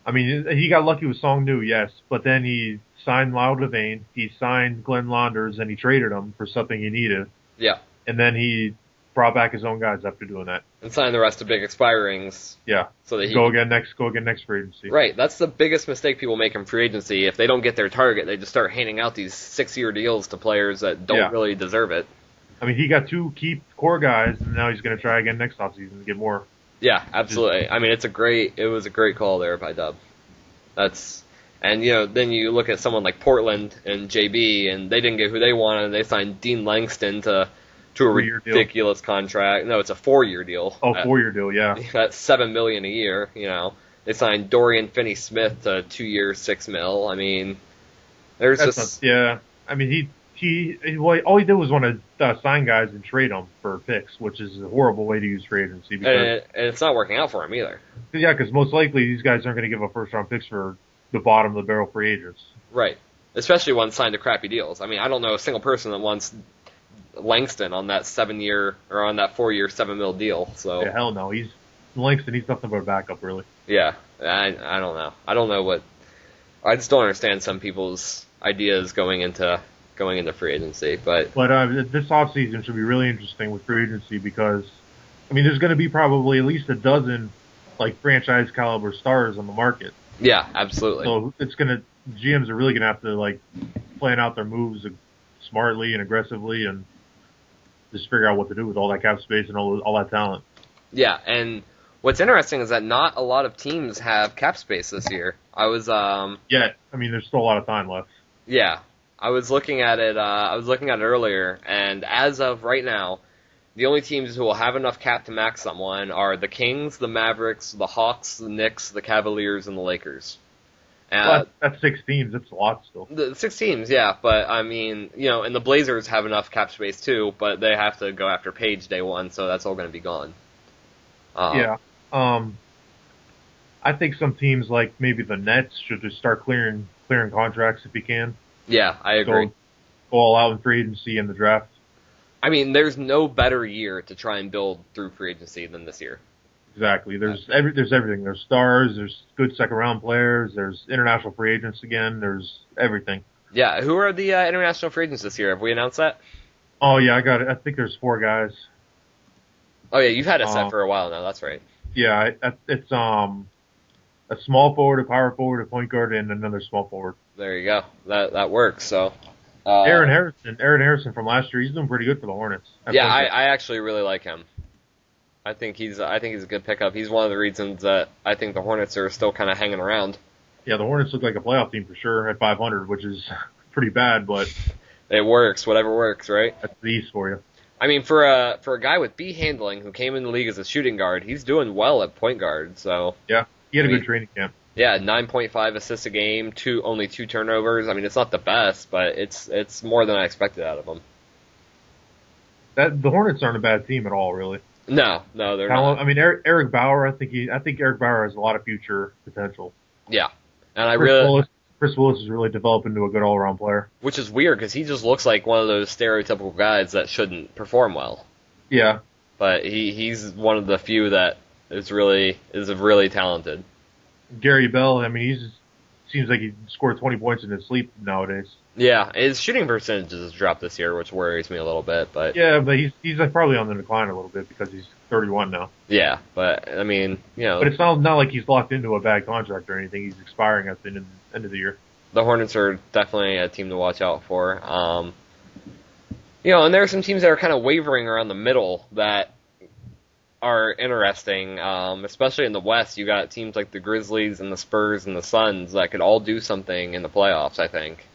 S2: I mean, he got lucky with Song Nu, yes, but then he signed Lyle Devane, he signed Glenn Launders, and he traded him for something he needed.
S1: Yeah.
S2: And then he brought back his own guys after doing that.
S1: And signed the rest of big expirings.
S2: Yeah.
S1: So that he
S2: go again next free agency.
S1: Right. That's the biggest mistake people make in free agency. If they don't get their target, they just start handing out these 6-year deals to players that don't really deserve it.
S2: I mean, he got 2 key core guys, and now he's going to try again next offseason to get more.
S1: Yeah, absolutely. I mean, it was a great call there by Dub. And then you look at someone like Portland and JB, and they didn't get who they wanted, and they signed Dean Langston to a ridiculous contract. No, it's a 4-year deal.
S2: Oh, 4-year deal, yeah.
S1: That's $7 million a year. They signed Dorian Finney-Smith to 2 years, $6 million. I mean,
S2: yeah. I mean, all he did was want to sign guys and trade them for picks, which is a horrible way to use free agency.
S1: And it's not working out for him either.
S2: Yeah, because most likely these guys aren't going to give up first-round picks for the bottom of the barrel free agents.
S1: Right. Especially ones signed to crappy deals. I mean, I don't know a single person that wants Langston on that 7-year or on that 4-year $7 million deal. So
S2: yeah, hell no. Langston. He's nothing but a backup, really.
S1: Yeah, I don't know. I don't know I just don't understand some people's ideas going into free agency. But
S2: this offseason should be really interesting with free agency because, I mean, there's going to be probably at least a dozen like franchise caliber stars on the market.
S1: Yeah, absolutely.
S2: So GMs are really gonna have to like plan out their moves smartly and aggressively, and just figure out what to do with all that cap space and all that talent.
S1: Yeah, and what's interesting is that not a lot of teams have cap space this year.
S2: Yeah, I mean, there's still a lot of time left.
S1: Yeah, I was looking at it. Earlier, and as of right now, the only teams who will have enough cap to max someone are the Kings, the Mavericks, the Hawks, the Knicks, the Cavaliers, and the Lakers.
S2: That's 6 teams. That's a lot still.
S1: The 6 teams, yeah. But, I mean, and the Blazers have enough cap space too, but they have to go after Page day one, so that's all going to be gone.
S2: Yeah. I think some teams, like maybe the Nets, should just start clearing contracts if you can.
S1: Yeah, I agree.
S2: Go all out in free agency and the draft.
S1: I mean, there's no better year to try and build through free agency than this year.
S2: Exactly. There's everything. There's stars. There's good second-round players. There's international free agents again. There's everything.
S1: Yeah. Who are the international free agents this year? Have we announced that?
S2: Oh, yeah, I got it. I think there's 4 guys.
S1: Oh, yeah, you've had it set for a while now. That's right.
S2: Yeah, it's a small forward, a power forward, a point guard, and another small forward.
S1: There you go. That works. So.
S2: Aaron Harrison from last year, he's doing pretty good for the Hornets.
S1: Yeah, I actually really like him. I think he's a good pickup. He's one of the reasons that I think the Hornets are still kind of hanging around.
S2: Yeah, the Hornets look like a playoff team for sure at 500, which is pretty bad, but
S1: it works. Whatever works, right?
S2: That's the East for you.
S1: I mean, for a guy with B handling who came in the league as a shooting guard, he's doing well at point guard. So
S2: yeah, he had a good training camp.
S1: Yeah, 9.5 assists a game, only 2 turnovers. I mean, it's not the best, but it's more than I expected out of him.
S2: The Hornets aren't a bad team at all, really.
S1: No, they're not.
S2: I mean, Eric Bauer. I think Eric Bauer has a lot of future potential.
S1: Yeah, and
S2: Chris Willis is really developing into a good all-around player.
S1: Which is weird because he just looks like one of those stereotypical guys that shouldn't perform well.
S2: Yeah,
S1: but he's one of the few that is really talented.
S2: Gary Bell, I mean, he seems like he scored 20 points in his sleep nowadays.
S1: Yeah, his shooting percentages has dropped this year, which worries me a little bit. But
S2: yeah, but he's like probably on the decline a little bit because he's 31 now.
S1: Yeah, but I mean,
S2: But it's not like he's locked into a bad contract or anything. He's expiring at the end of the year.
S1: The Hornets are definitely a team to watch out for. And there are some teams that are kind of wavering around the middle that are interesting, especially in the West. You got teams like the Grizzlies and the Spurs and the Suns that could all do something in the playoffs, I think.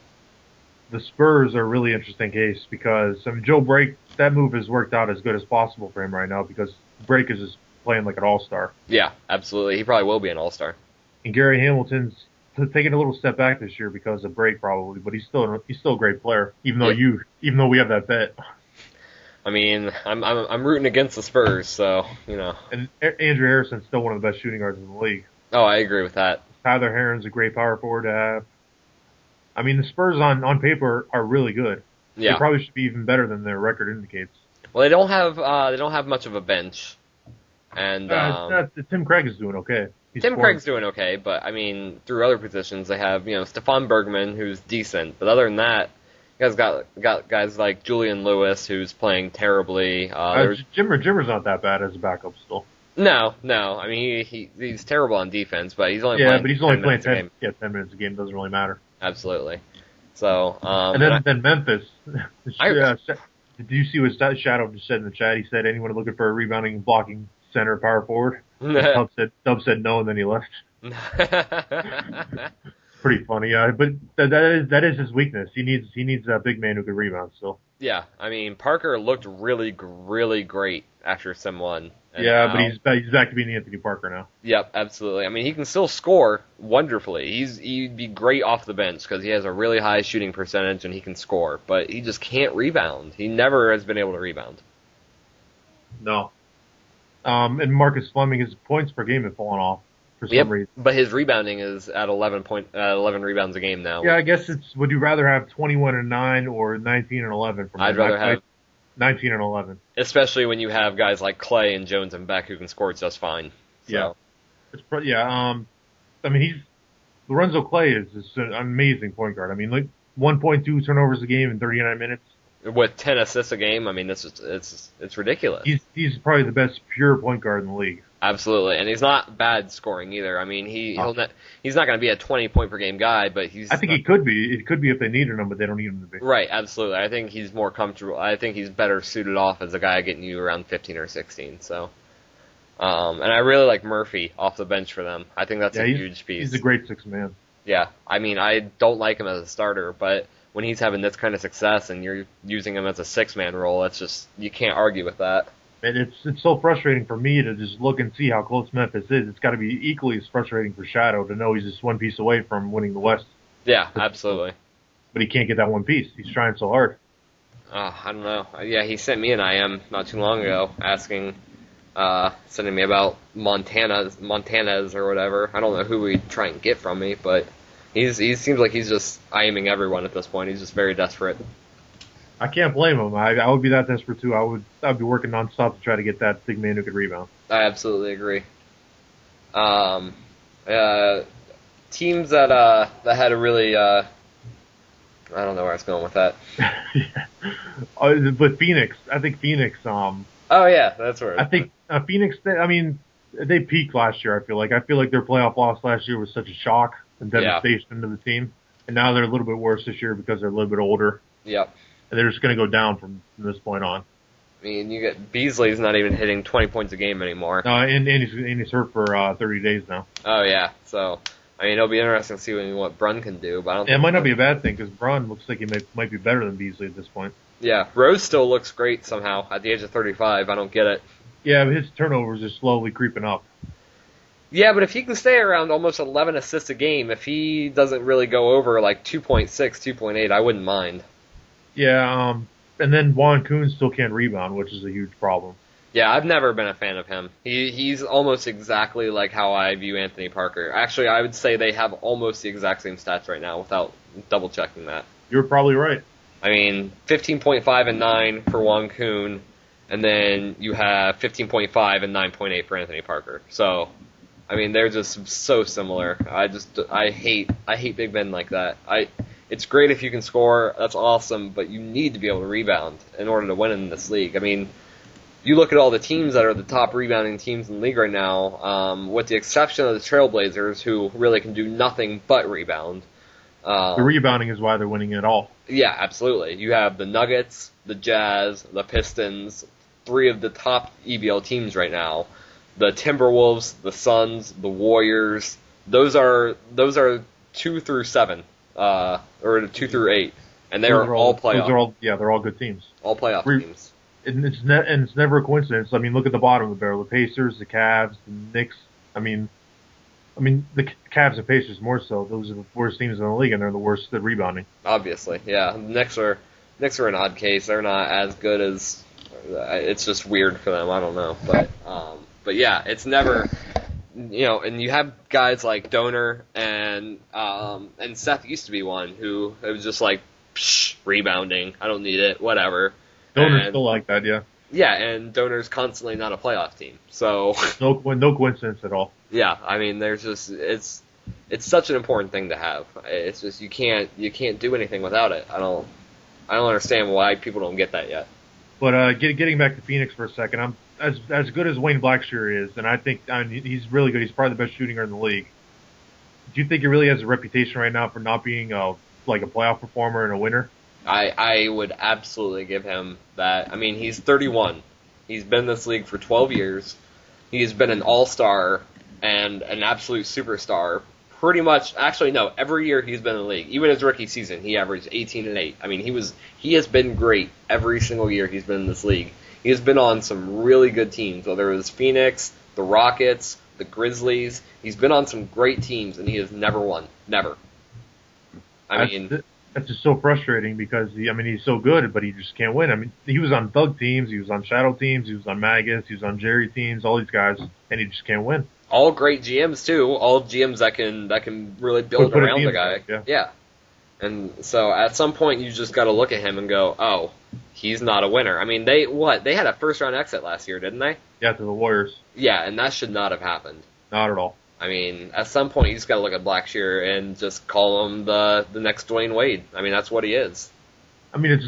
S2: The Spurs are a really interesting case because, I mean, Joe Brake, that move has worked out as good as possible for him right now because Brake is just playing like an all-star.
S1: Yeah, absolutely. He probably will be an all-star.
S2: And Gary Hamilton's taking a little step back this year because of Brake probably, but he's still a great player, even though we have that bet.
S1: I mean, I'm rooting against the Spurs, so,
S2: And Andrew Harrison's still one of the best shooting guards in the league.
S1: Oh, I agree with that.
S2: Tyler Herron's a great power forward to have. I mean, the Spurs on paper are really good.
S1: Yeah.
S2: They probably should be even better than their record indicates.
S1: Well, they don't have much of a bench, and
S2: Tim Craig is doing okay.
S1: Craig's doing okay, but I mean, through other positions, they have Stephon Bergman, who's decent, but other than that, you guys got guys like Julian Lewis, who's playing terribly.
S2: Jimmer's not that bad as a backup still.
S1: No. I mean, he's terrible on defense, but he's only playing 10
S2: minutes a game. Doesn't really matter.
S1: Absolutely. So,
S2: and then Memphis. Did you see what Shadow just said in the chat? He said anyone looking for a rebounding and blocking center, power forward. Dub said no, and then he left. Pretty funny, but that is his weakness. He needs a big man who can rebound. So
S1: yeah, I mean Parker looked really great after Sim 1.
S2: Yeah, but he's back to being Anthony Parker now.
S1: Yep, absolutely. I mean he can still score wonderfully. He'd be great off the bench because he has a really high shooting percentage and he can score, but he just can't rebound. He never has been able to rebound.
S2: No. And Marcus Fleming, his points per game have fallen off for some reason.
S1: But his rebounding is at 11 rebounds a game now.
S2: Yeah, I guess would you rather have 21 and 9 or 19 and 11 from him?
S1: I'd rather have
S2: 19 and 11.
S1: Especially when you have guys like Clay and Jones and Beck who can score just fine. So.
S2: Yeah. I mean, Lorenzo Clay is an amazing point guard. I mean, like 1.2 turnovers a game in 39 minutes.
S1: With 10 assists a game, I mean, it's ridiculous.
S2: He's probably the best pure point guard in the league.
S1: Absolutely, and he's not bad scoring either. I mean, he's not going to be a 20-point per game guy, but
S2: I think he could be. It could be if they needed him, but they don't need him to be.
S1: Right, absolutely. I think he's more comfortable. I think he's better suited off as a guy getting you around 15 or 16. So, and I really like Murphy off the bench for them. I think that's a huge piece.
S2: He's a great sixth man.
S1: Yeah, I mean, I don't like him as a starter, but when he's having this kind of success and you're using him as a six-man role, it's just, you can't argue with that.
S2: And it's so frustrating for me to just look and see how close Memphis is. It's got to be equally as frustrating for Shadow to know he's just one piece away from winning the West.
S1: Yeah, absolutely.
S2: But he can't get that one piece. He's trying so hard.
S1: I don't know. Yeah, he sent me an IM not too long ago asking, sending me about Montanez or whatever. I don't know who he'd try and get from me, but he seems like he's just IMing everyone at this point. He's just very desperate.
S2: I can't blame him. I would be that desperate too. I'd be working nonstop to try to get that big man who could rebound.
S1: I absolutely agree. Teams that had a really I don't know where I was going with that.
S2: Yeah. But Phoenix, I think Phoenix.
S1: Oh yeah, that's where.
S2: I think Phoenix. They peaked last year. I feel like their playoff loss last year was such a shock and devastation to the team, and now they're a little bit worse this year because they're a little bit older.
S1: Yep.
S2: And they're just going to go down from this point on.
S1: I mean, you get Beasley's not even hitting 20 points a game anymore.
S2: And he's hurt for 30 days now.
S1: Oh yeah, so I mean it'll be interesting to see what Brun can do, but I don't.
S2: It might not be a bad thing because Brun looks like he might be better than Beasley at this point.
S1: Yeah, Rose still looks great somehow at the age of 35. I don't get it.
S2: Yeah, but his turnovers are slowly creeping up.
S1: Yeah, but if he can stay around almost 11 assists a game, if he doesn't really go over like 2.6, 2.8, I wouldn't mind.
S2: Yeah, and then Juan Kuhn still can't rebound, which is a huge problem.
S1: Yeah, I've never been a fan of him. He's almost exactly like how I view Anthony Parker. Actually, I would say they have almost the exact same stats right now without double-checking that.
S2: You're probably right.
S1: I mean, 15.5 and 9 for Juan Kuhn, and then you have 15.5 and 9.8 for Anthony Parker. So, I mean, they're just so similar. I hate big men like that. It's great if you can score, that's awesome, but you need to be able to rebound in order to win in this league. I mean, you look at all the teams that are the top rebounding teams in the league right now, with the exception of the Trailblazers, who really can do nothing but rebound.
S2: The rebounding is why they're winning it all.
S1: Yeah, absolutely. You have the Nuggets, the Jazz, the Pistons, three of the top EBL teams right now. The Timberwolves, the Suns, the Warriors. Those are 2 through 7. Or 2 through 8, and they are all playoff.
S2: They're all good teams.
S1: All playoff teams.
S2: And it's never a coincidence. I mean, look at the bottom of the barrel: the Pacers, the Cavs, the Knicks. I mean, the Cavs and Pacers more so. Those are the worst teams in the league, and they're the worst at rebounding.
S1: Obviously, yeah. The Knicks are an odd case. They're not as good as. It's just weird for them. I don't know, but yeah, it's never. You know, and you have guys like Donor and Seth used to be one who it was just like rebounding. I don't need it, whatever.
S2: Donor's still like that, yeah.
S1: Yeah, and Donor's constantly not a playoff team, so
S2: no coincidence at all.
S1: Yeah, I mean, there's just it's such an important thing to have. It's just you can't do anything without it. I don't understand why people don't get that yet.
S2: But getting back to Phoenix for a second, as good as Wayne Blackshear is, and I think he's really good. He's probably the best shooting guard in the league. Do you think he really has a reputation right now for not being a playoff performer and a winner?
S1: I would absolutely give him that. I mean, he's 31. He's been in this league for 12 years. He's been an all-star and an absolute superstar pretty much. Actually, no, every year he's been in the league. Even his rookie season, he averaged 18-8. I mean, he has been great every single year he's been in this league. He has been on some really good teams, whether it was Phoenix, the Rockets, the Grizzlies. He's been on some great teams, and he has never won. Never.
S2: That's just so frustrating because he's so good, but he just can't win. I mean, he was on Doug teams, he was on Shadow teams, he was on Magus, he was on Jerry teams, all these guys, and he just can't win.
S1: All great GMs too. All GMs that can really build around the guy. Yeah. And so at some point you just got to look at him and go, oh, he's not a winner. I mean, they had a first round exit last year, didn't they?
S2: Yeah, to the Warriors.
S1: Yeah, and that should not have happened.
S2: Not at all.
S1: I mean, at some point you just got to look at Blackshear and just call him the next Dwayne Wade. I mean, that's what he is.
S2: I mean,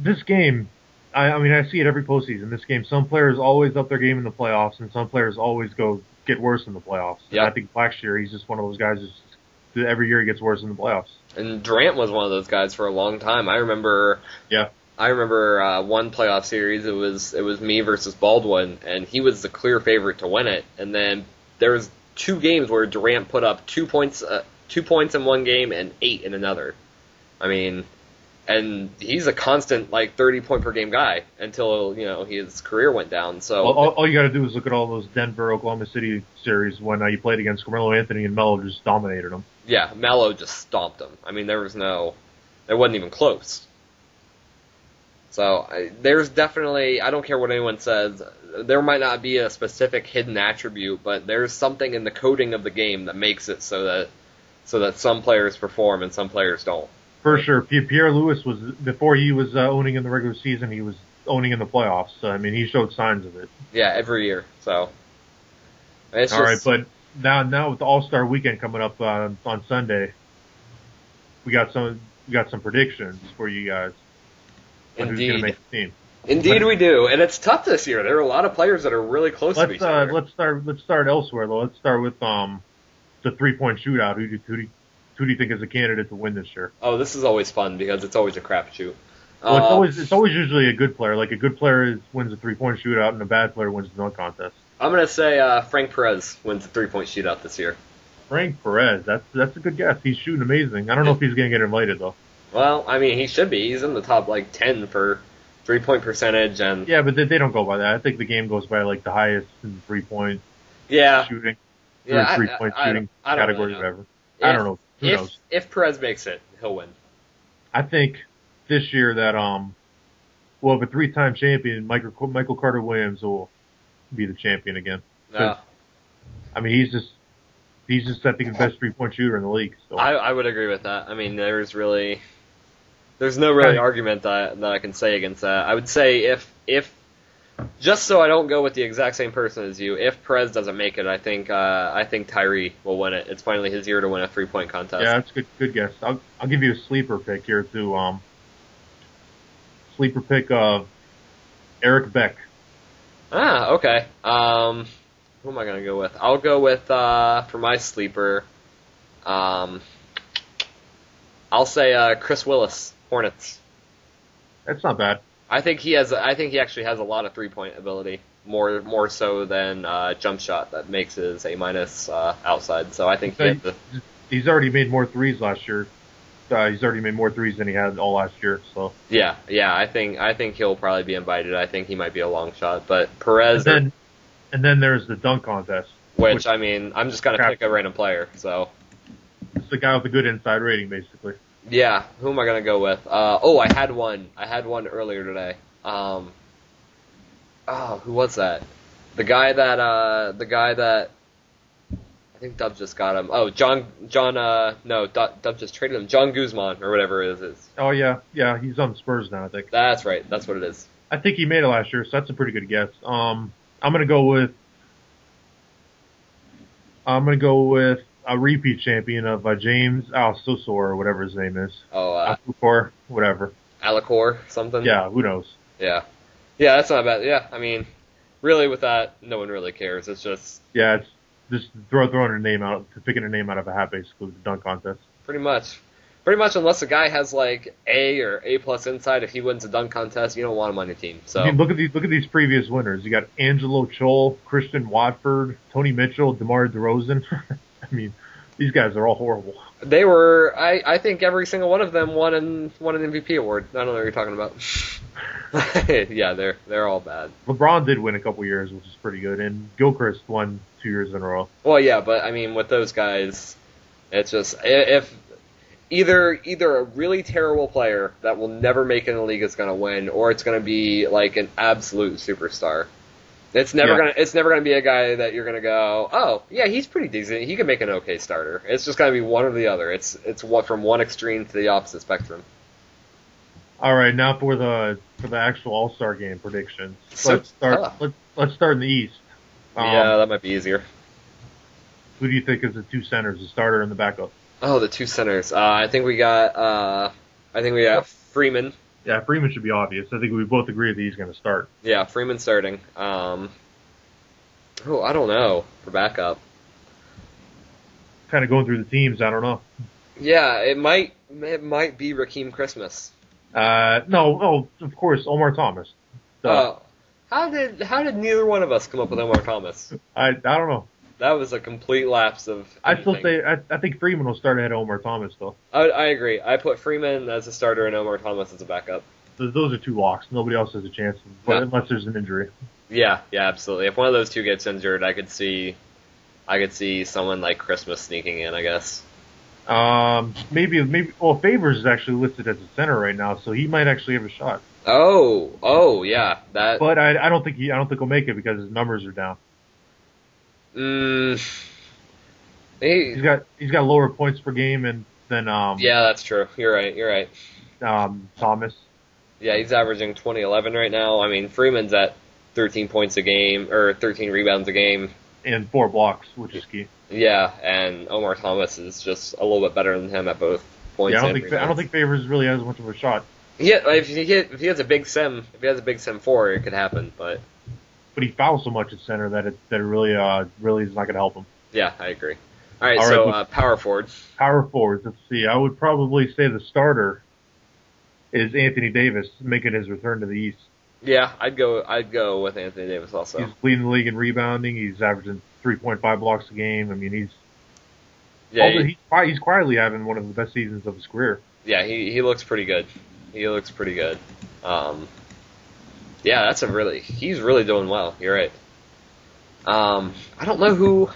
S2: this game. I see it every postseason. This game, some players always up their game in the playoffs, and some players always get worse in the playoffs.
S1: Yeah.
S2: I think Blackshear, he's just one of those guys. Every year he gets worse in the playoffs.
S1: And Durant was one of those guys for a long time. I remember.
S2: Yeah.
S1: I remember one playoff series. It was me versus Baldwin, and he was the clear favorite to win it. And then there was 2 games where Durant put up 2 points in one game and 8 in another. I mean, and he's a constant 30-point per game guy until his career went down. So
S2: all you got to do is look at all those Denver, Oklahoma City series when you played against Carmelo Anthony and Melo just dominated them.
S1: Yeah, Melo just stomped him. I mean, it wasn't even close. So there's definitely, I don't care what anyone says, there might not be a specific hidden attribute, but there's something in the coding of the game that makes it so that some players perform and some players don't.
S2: For sure. Pierre Lewis was, before he was owning in the regular season, he was owning in the playoffs. So, I mean, he showed signs of it.
S1: Yeah, every year. So it's
S2: all right, but now with the All-Star weekend coming up on Sunday, we got some predictions for you guys.
S1: Indeed.
S2: Who's going to make the team.
S1: Indeed we do, and it's tough this year. There are a lot of players that are really close to each other.
S2: Let's start elsewhere though. Let's start with the 3-point shootout. Who do you think is a candidate to win this year?
S1: Oh, this is always fun because it's always a crapshoot.
S2: Well, it's always usually a good player. Like a good player wins a 3-point shootout, and a bad player wins the dunk contest.
S1: I'm gonna say Frank Perez wins the 3-point shootout this year.
S2: Frank Perez, that's a good guess. He's shooting amazing. I don't know if he's gonna get invited though.
S1: Well, I mean, he should be. He's in the top 10 for 3-point percentage, and
S2: yeah, but they don't go by that. I think the game goes by the highest in 3-point shooting, or 3-point shooting category, really whatever. I don't know. Who knows?
S1: If Perez makes it, he'll win.
S2: I think this year that the 3-time champion Michael Carter Williams will be the champion again.
S1: No.
S2: I mean, he's just I think the best 3-point shooter in the league. So.
S1: I would agree with that. I mean, there's no really argument that I can say against that. I would say if just so I don't go with the exact same person as you, if Perez doesn't make it, I think Tyree will win it. It's finally his year to win a 3-point contest.
S2: Yeah, that's a good guess. I'll give you a sleeper pick here too. Sleeper pick of Eric Beck.
S1: Ah, okay. Who am I gonna go with? I'll go with for my sleeper. I'll say Chris Willis, Hornets.
S2: That's not bad.
S1: I think he actually has a lot of 3-point ability, more so than jump shot that makes his A- outside. So I think
S2: he's already made more threes last year. He's already made more threes than he had all last year. So
S1: yeah. I think he'll probably be invited. I think he might be a long shot, but Perez.
S2: And then there's the dunk contest.
S1: Which I mean, I'm just gonna pick a random player. So
S2: it's the guy with the good inside rating, basically.
S1: Yeah, who am I gonna go with? I had one earlier today. Who was that? The guy that I think Dub just got him. Oh, Dub just traded him. John Guzman or whatever it is.
S2: Oh yeah, he's on the Spurs now, I think.
S1: That's right. That's what it is.
S2: I think he made it last year, so that's a pretty good guess. I'm gonna go with a repeat champion of James Alsosor or whatever his name is.
S1: Oh,
S2: Alcor, whatever.
S1: Alacor, something.
S2: Yeah, who knows?
S1: Yeah, that's not bad. Yeah, I mean, really, with that, no one really cares. It's just
S2: it's just throwing a name out, picking a name out of a hat, basically, with the dunk contest.
S1: Pretty much. pretty much unless a guy has like A or A plus inside, if he wins a dunk contest, you don't want him on your team. So
S2: I mean, look at these previous winners. You got Angelo Chol, Christian Watford, Tony Mitchell, DeMar DeRozan. I mean, these guys are all horrible.
S1: they were. I think every single one of them won an MVP award. I don't know what you're talking about. Yeah, they're all bad.
S2: LeBron did win a couple years, which is pretty good, and Gilchrist won 2 years in a row.
S1: Well, yeah, but I mean, with those guys, it's just if either a really terrible player that will never make it in the league is going to win, or it's going to be like an absolute superstar. It's never gonna be a guy that you're gonna go, oh yeah, he's pretty decent. He can make an okay starter. It's just gonna be one or the other. It's what from one extreme to the opposite spectrum.
S2: All right, now for the actual All-Star game predictions. Let's start in the East.
S1: Yeah, that might be easier.
S2: Who do you think is the two centers, the starter and the backup?
S1: Oh, the two centers. I think we got Freeman.
S2: Yeah, Freeman should be obvious. I think we both agree that he's going to start.
S1: Yeah, Freeman starting. I don't know for backup.
S2: Kind of going through the teams, I don't know.
S1: Yeah, it might be Raheem Christmas.
S2: No, of course, Omar Thomas.
S1: How did neither one of us come up with Omar Thomas?
S2: I don't know.
S1: That was a complete lapse of.
S2: I still say I think Freeman will start ahead of Omar Thomas though.
S1: I agree. I put Freeman as a starter and Omar Thomas as a backup.
S2: Those are two locks. Nobody else has a chance, unless there's an injury.
S1: Yeah, absolutely. If one of those two gets injured, I could see someone like Christmas sneaking in, I guess.
S2: Maybe. Well, Favors is actually listed as a center right now, so he might actually have a shot.
S1: Oh, yeah, that.
S2: But I don't think he'll make it because his numbers are down. He's got lower points per game than
S1: Yeah, that's true. You're right.
S2: Thomas.
S1: Yeah, he's averaging 20-11 right now. I mean, Freeman's at 13 points a game or 13 rebounds a game
S2: and 4 blocks, which is key.
S1: Yeah, and Omar Thomas is just a little bit better than him at both points.
S2: Yeah, I don't think Favors really has much of a shot.
S1: Yeah, if he has a big sim 4, it could happen, but
S2: he fouls so much at center that it really is not going to help him.
S1: Yeah, I agree. All right, power forwards.
S2: Power forwards. Let's see. I would probably say the starter is Anthony Davis making his return to the East.
S1: Yeah, I'd go with Anthony Davis also.
S2: He's leading the league in rebounding. He's averaging 3.5 blocks a game. I mean, he's quietly having one of the best seasons of his career.
S1: Yeah, he looks pretty good. Yeah, he's really doing well. You're right. I don't know who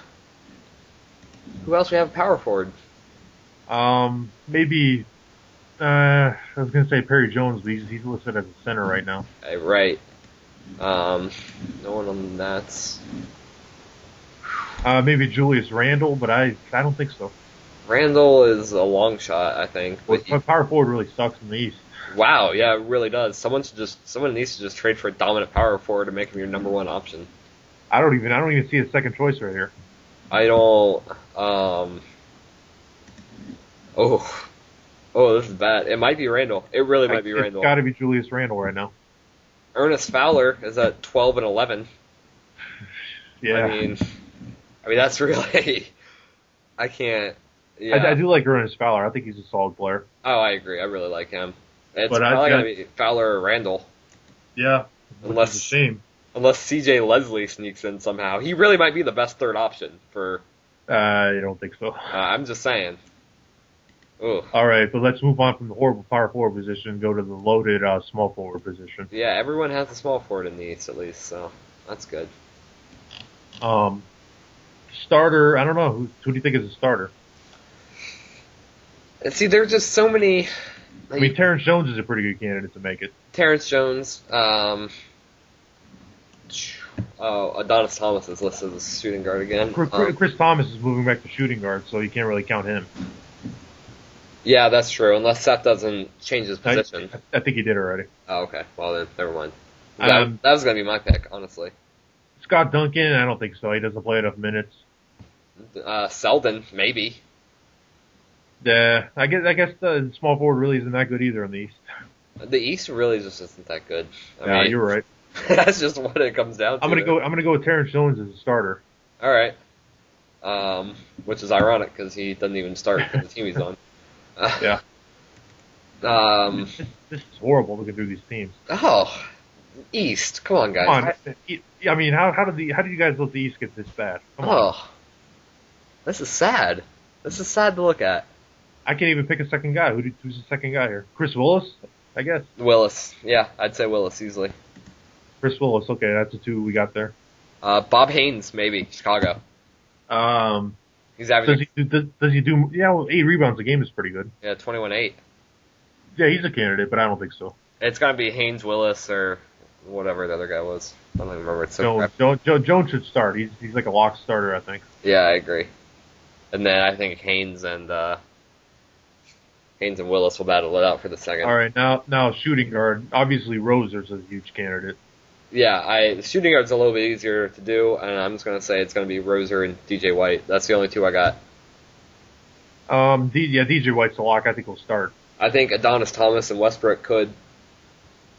S1: else we have power forward.
S2: Maybe I was gonna say Perry Jones, but he's listed as a center right now.
S1: Right. No one on the Nets.
S2: Maybe Julius Randle, but I don't think so.
S1: Randle is a long shot, I think.
S2: But power forward really sucks in the East.
S1: Wow, yeah, it really does. Someone needs to just trade for a dominant power forward to make him your number one option.
S2: I don't even see a second choice right here.
S1: I don't. This is bad. It might be Randall. It really might be Randall.
S2: It's got to be Julius Randle right now.
S1: Ernest Fowler is at 12 and 11.
S2: Yeah.
S1: I mean that's really. I can't. Yeah.
S2: I do like Ernest Fowler. I think he's a solid player.
S1: Oh, I agree. I really like him. It's probably gonna be Fowler or Randall.
S2: Yeah. Unless it's a shame.
S1: Unless C.J. Leslie sneaks in somehow, he really might be the best third option for.
S2: I don't think so.
S1: I'm just saying. Ooh.
S2: All right, but let's move on from the horrible power forward position and go to the loaded small forward position.
S1: Yeah, everyone has a small forward in the East at least, so that's good.
S2: Starter, I don't know. Who do you think is a starter?
S1: See, there's just so many.
S2: I mean, Terrence Jones is a pretty good candidate to make it.
S1: Terrence Jones. Adonis Thomas is listed as a shooting guard again.
S2: Chris Thomas is moving back to shooting guard, so you can't really count him.
S1: Yeah, that's true. Unless Seth doesn't change his position.
S2: I think he did already.
S1: Oh, okay. Well, then, never mind. That was going to be my pick, honestly.
S2: Scott Duncan, I don't think so. He doesn't play enough minutes.
S1: Selden, maybe.
S2: Yeah, I guess the small forward really isn't that good either in the East.
S1: The East really just isn't that good.
S2: I mean, you're right.
S1: That's just what it comes down to.
S2: I'm gonna go with Terrence Jones as a starter.
S1: All right. Which is ironic because he doesn't even start for the team he's on.
S2: Yeah. This is horrible looking through these teams.
S1: Oh, East. Come on, guys.
S2: Come on. I mean, how did you guys let the East get this bad? Come on.
S1: Oh, this is sad. This is sad to look at.
S2: I can't even pick a second guy. Who's the second guy here? Chris Willis, I guess.
S1: Willis. Yeah, I'd say Willis easily.
S2: Chris Willis. Okay, that's the two we got there.
S1: Bob Haynes, maybe Chicago. He's averaging.
S2: Does he do? Yeah, well, 8 rebounds a game is pretty good.
S1: Yeah, 21-8.
S2: Yeah, he's a candidate, but I don't think so.
S1: It's gonna be Haynes, Willis, or whatever the other guy was. I don't even remember. It's so
S2: Jones should start. He's like a lock starter, I think.
S1: Yeah, I agree. And then I think Haynes and Willis will battle it out for the second.
S2: All right, now shooting guard. Obviously, Roser's a huge candidate.
S1: Yeah, the shooting guard's a little bit easier to do, and I'm just gonna say it's gonna be Roser and DJ White. That's the only two I got.
S2: DJ White's a lock. I think he'll start.
S1: I think Adonis Thomas and Westbrook could.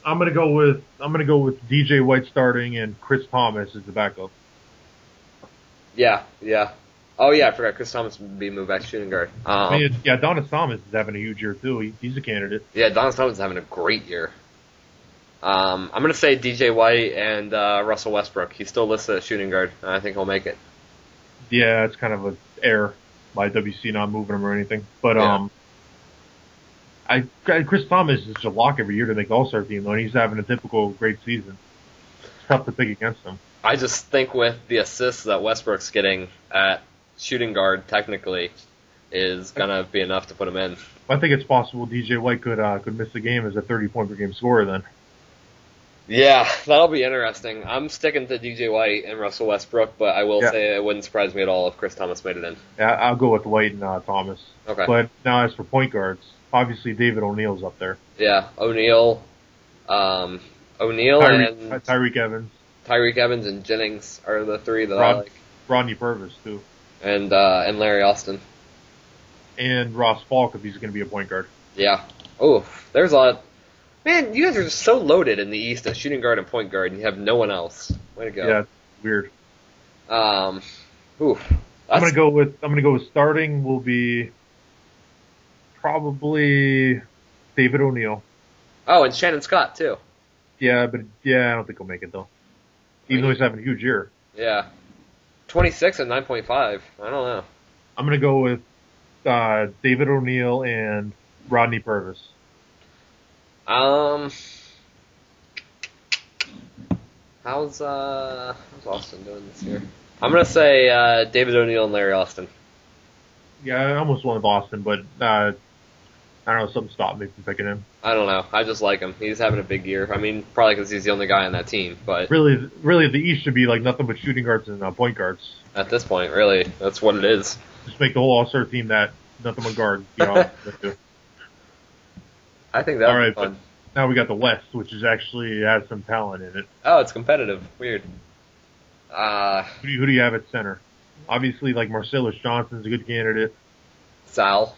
S2: I'm gonna go with DJ White starting and Chris Thomas as the backup.
S1: Yeah. Oh yeah, I forgot Chris Thomas would be moved back to shooting guard.
S2: Adonis Thomas is having a huge year too. He's a candidate.
S1: Yeah, Adonis Thomas is having a great year. I'm gonna say DJ White and Russell Westbrook. He's still listed as shooting guard, and I think he'll make it.
S2: Yeah, it's kind of an error by WC not moving him or anything. But
S1: yeah.
S2: Chris Thomas is a lock every year to make the All-Star team, though, and he's having a typical great season. It's tough to pick against him.
S1: I just think with the assists that Westbrook's getting at shooting guard, technically, is gonna be enough to put him in.
S2: I think it's possible DJ White could miss the game as a 30-point per game scorer then.
S1: Yeah, that'll be interesting. I'm sticking to DJ White and Russell Westbrook, but I will say it wouldn't surprise me at all if Chris Thomas made it in.
S2: Yeah, I'll go with White and Thomas.
S1: Okay.
S2: But now as for point guards, obviously David O'Neal's up there.
S1: Yeah, O'Neal and
S2: Tyreek Evans.
S1: Tyreek Evans and Jennings are the three that I like.
S2: Rodney Purvis too.
S1: And Larry Austin.
S2: And Ross Falk if he's going to be a point guard.
S1: Yeah. Oh, there's a lot. Man, you guys are just so loaded in the East at shooting guard and point guard, and you have no one else. Way to go.
S2: Yeah, it's weird.
S1: I'm
S2: gonna go with starting will be probably David O'Neal.
S1: Oh, and Shannon Scott too.
S2: Yeah, but I don't think he'll make it though. Even though he's having a huge year.
S1: Yeah. 26 and 9.5. I don't know.
S2: I'm gonna go with David O'Neal and Rodney Purvis.
S1: How's Austin doing this year? I'm gonna say David O'Neal and Larry Austin.
S2: Yeah, I almost went with Austin, but I don't know, something stopped me from picking him.
S1: I don't know. I just like him. He's having a big year. I mean, probably because he's the only guy on that team. But
S2: really, the East should be like nothing but shooting guards and point guards.
S1: At this point, really, that's what it is.
S2: Just make the whole All-Star team that nothing but guards.
S1: I think that would be fun.
S2: Now we got the West, which is actually has some talent in it.
S1: Oh, it's competitive. Weird.
S2: Who do you have at center? Obviously, like Marcellus Johnson's a good candidate.
S1: Sal's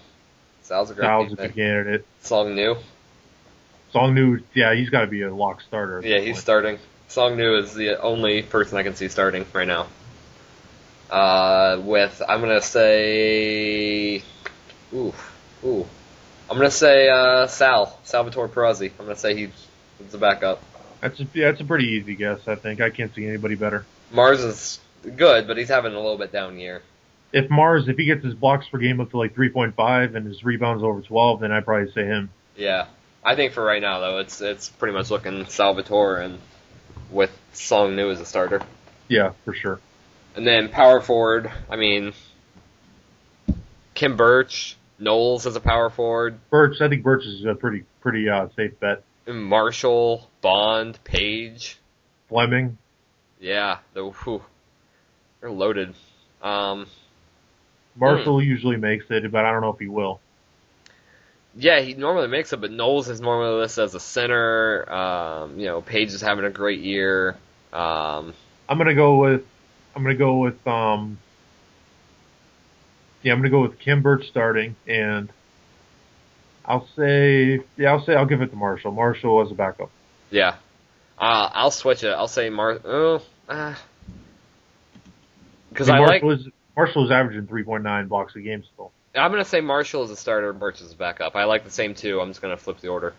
S1: a
S2: good candidate.
S1: Songnu,
S2: yeah, he's got to be a lock starter.
S1: Yeah, he's starting. Songnu is the only person I can see starting right now. I'm gonna say, I'm gonna say Salvatore Perazzi. I'm gonna say he's the backup.
S2: That's a pretty easy guess. I think I can't see anybody better.
S1: Mars is good, but he's having a little bit down year.
S2: If he gets his blocks per game up to like 3.5 and his rebounds over 12, then I'd probably say him.
S1: Yeah, I think for right now though, it's pretty much looking Salvatore and with Songnu as a starter.
S2: Yeah, for sure.
S1: And then power forward, I mean, Kim Birch, Knowles as a power forward.
S2: I think Birch is a pretty safe bet.
S1: And Marshall, Bond, Page,
S2: Fleming.
S1: Yeah, they're loaded.
S2: Marshall usually makes it, but I don't know if he will.
S1: Yeah, he normally makes it, but Knowles is normally listed as a center. Page is having a great year.
S2: I'm gonna go with Kim Birch starting, and I'll give it to Marshall. Marshall as a backup.
S1: Yeah. I'll switch it. I'll say because
S2: Marshall is averaging 3.9 blocks a game still.
S1: I'm going to say Marshall is a starter, Birch is a backup. I like the same two. I'm just going to flip the order.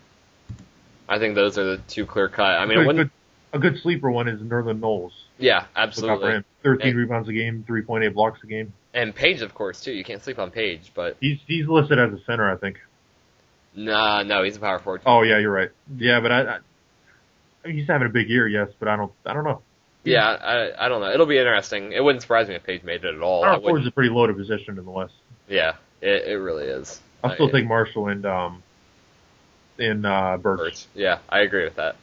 S1: I think those are the two clear cut. I mean,
S2: a good sleeper one is Nerlens Knowles.
S1: Yeah, absolutely.
S2: Look out for him. 13 rebounds a game, 3.8 blocks a game.
S1: And Page, of course, too. You can't sleep on Page, but
S2: he's listed as a center, I think.
S1: No, he's a power forward.
S2: Oh yeah, you're right. Yeah, but I mean, he's having a big year, yes, but I don't know.
S1: Yeah, I don't know. It'll be interesting. It wouldn't surprise me if Page made it at all.
S2: Power forward's a pretty loaded position in the West.
S1: Yeah, it really is.
S2: I'll still take Marshall and Birch.
S1: Yeah, I agree with that.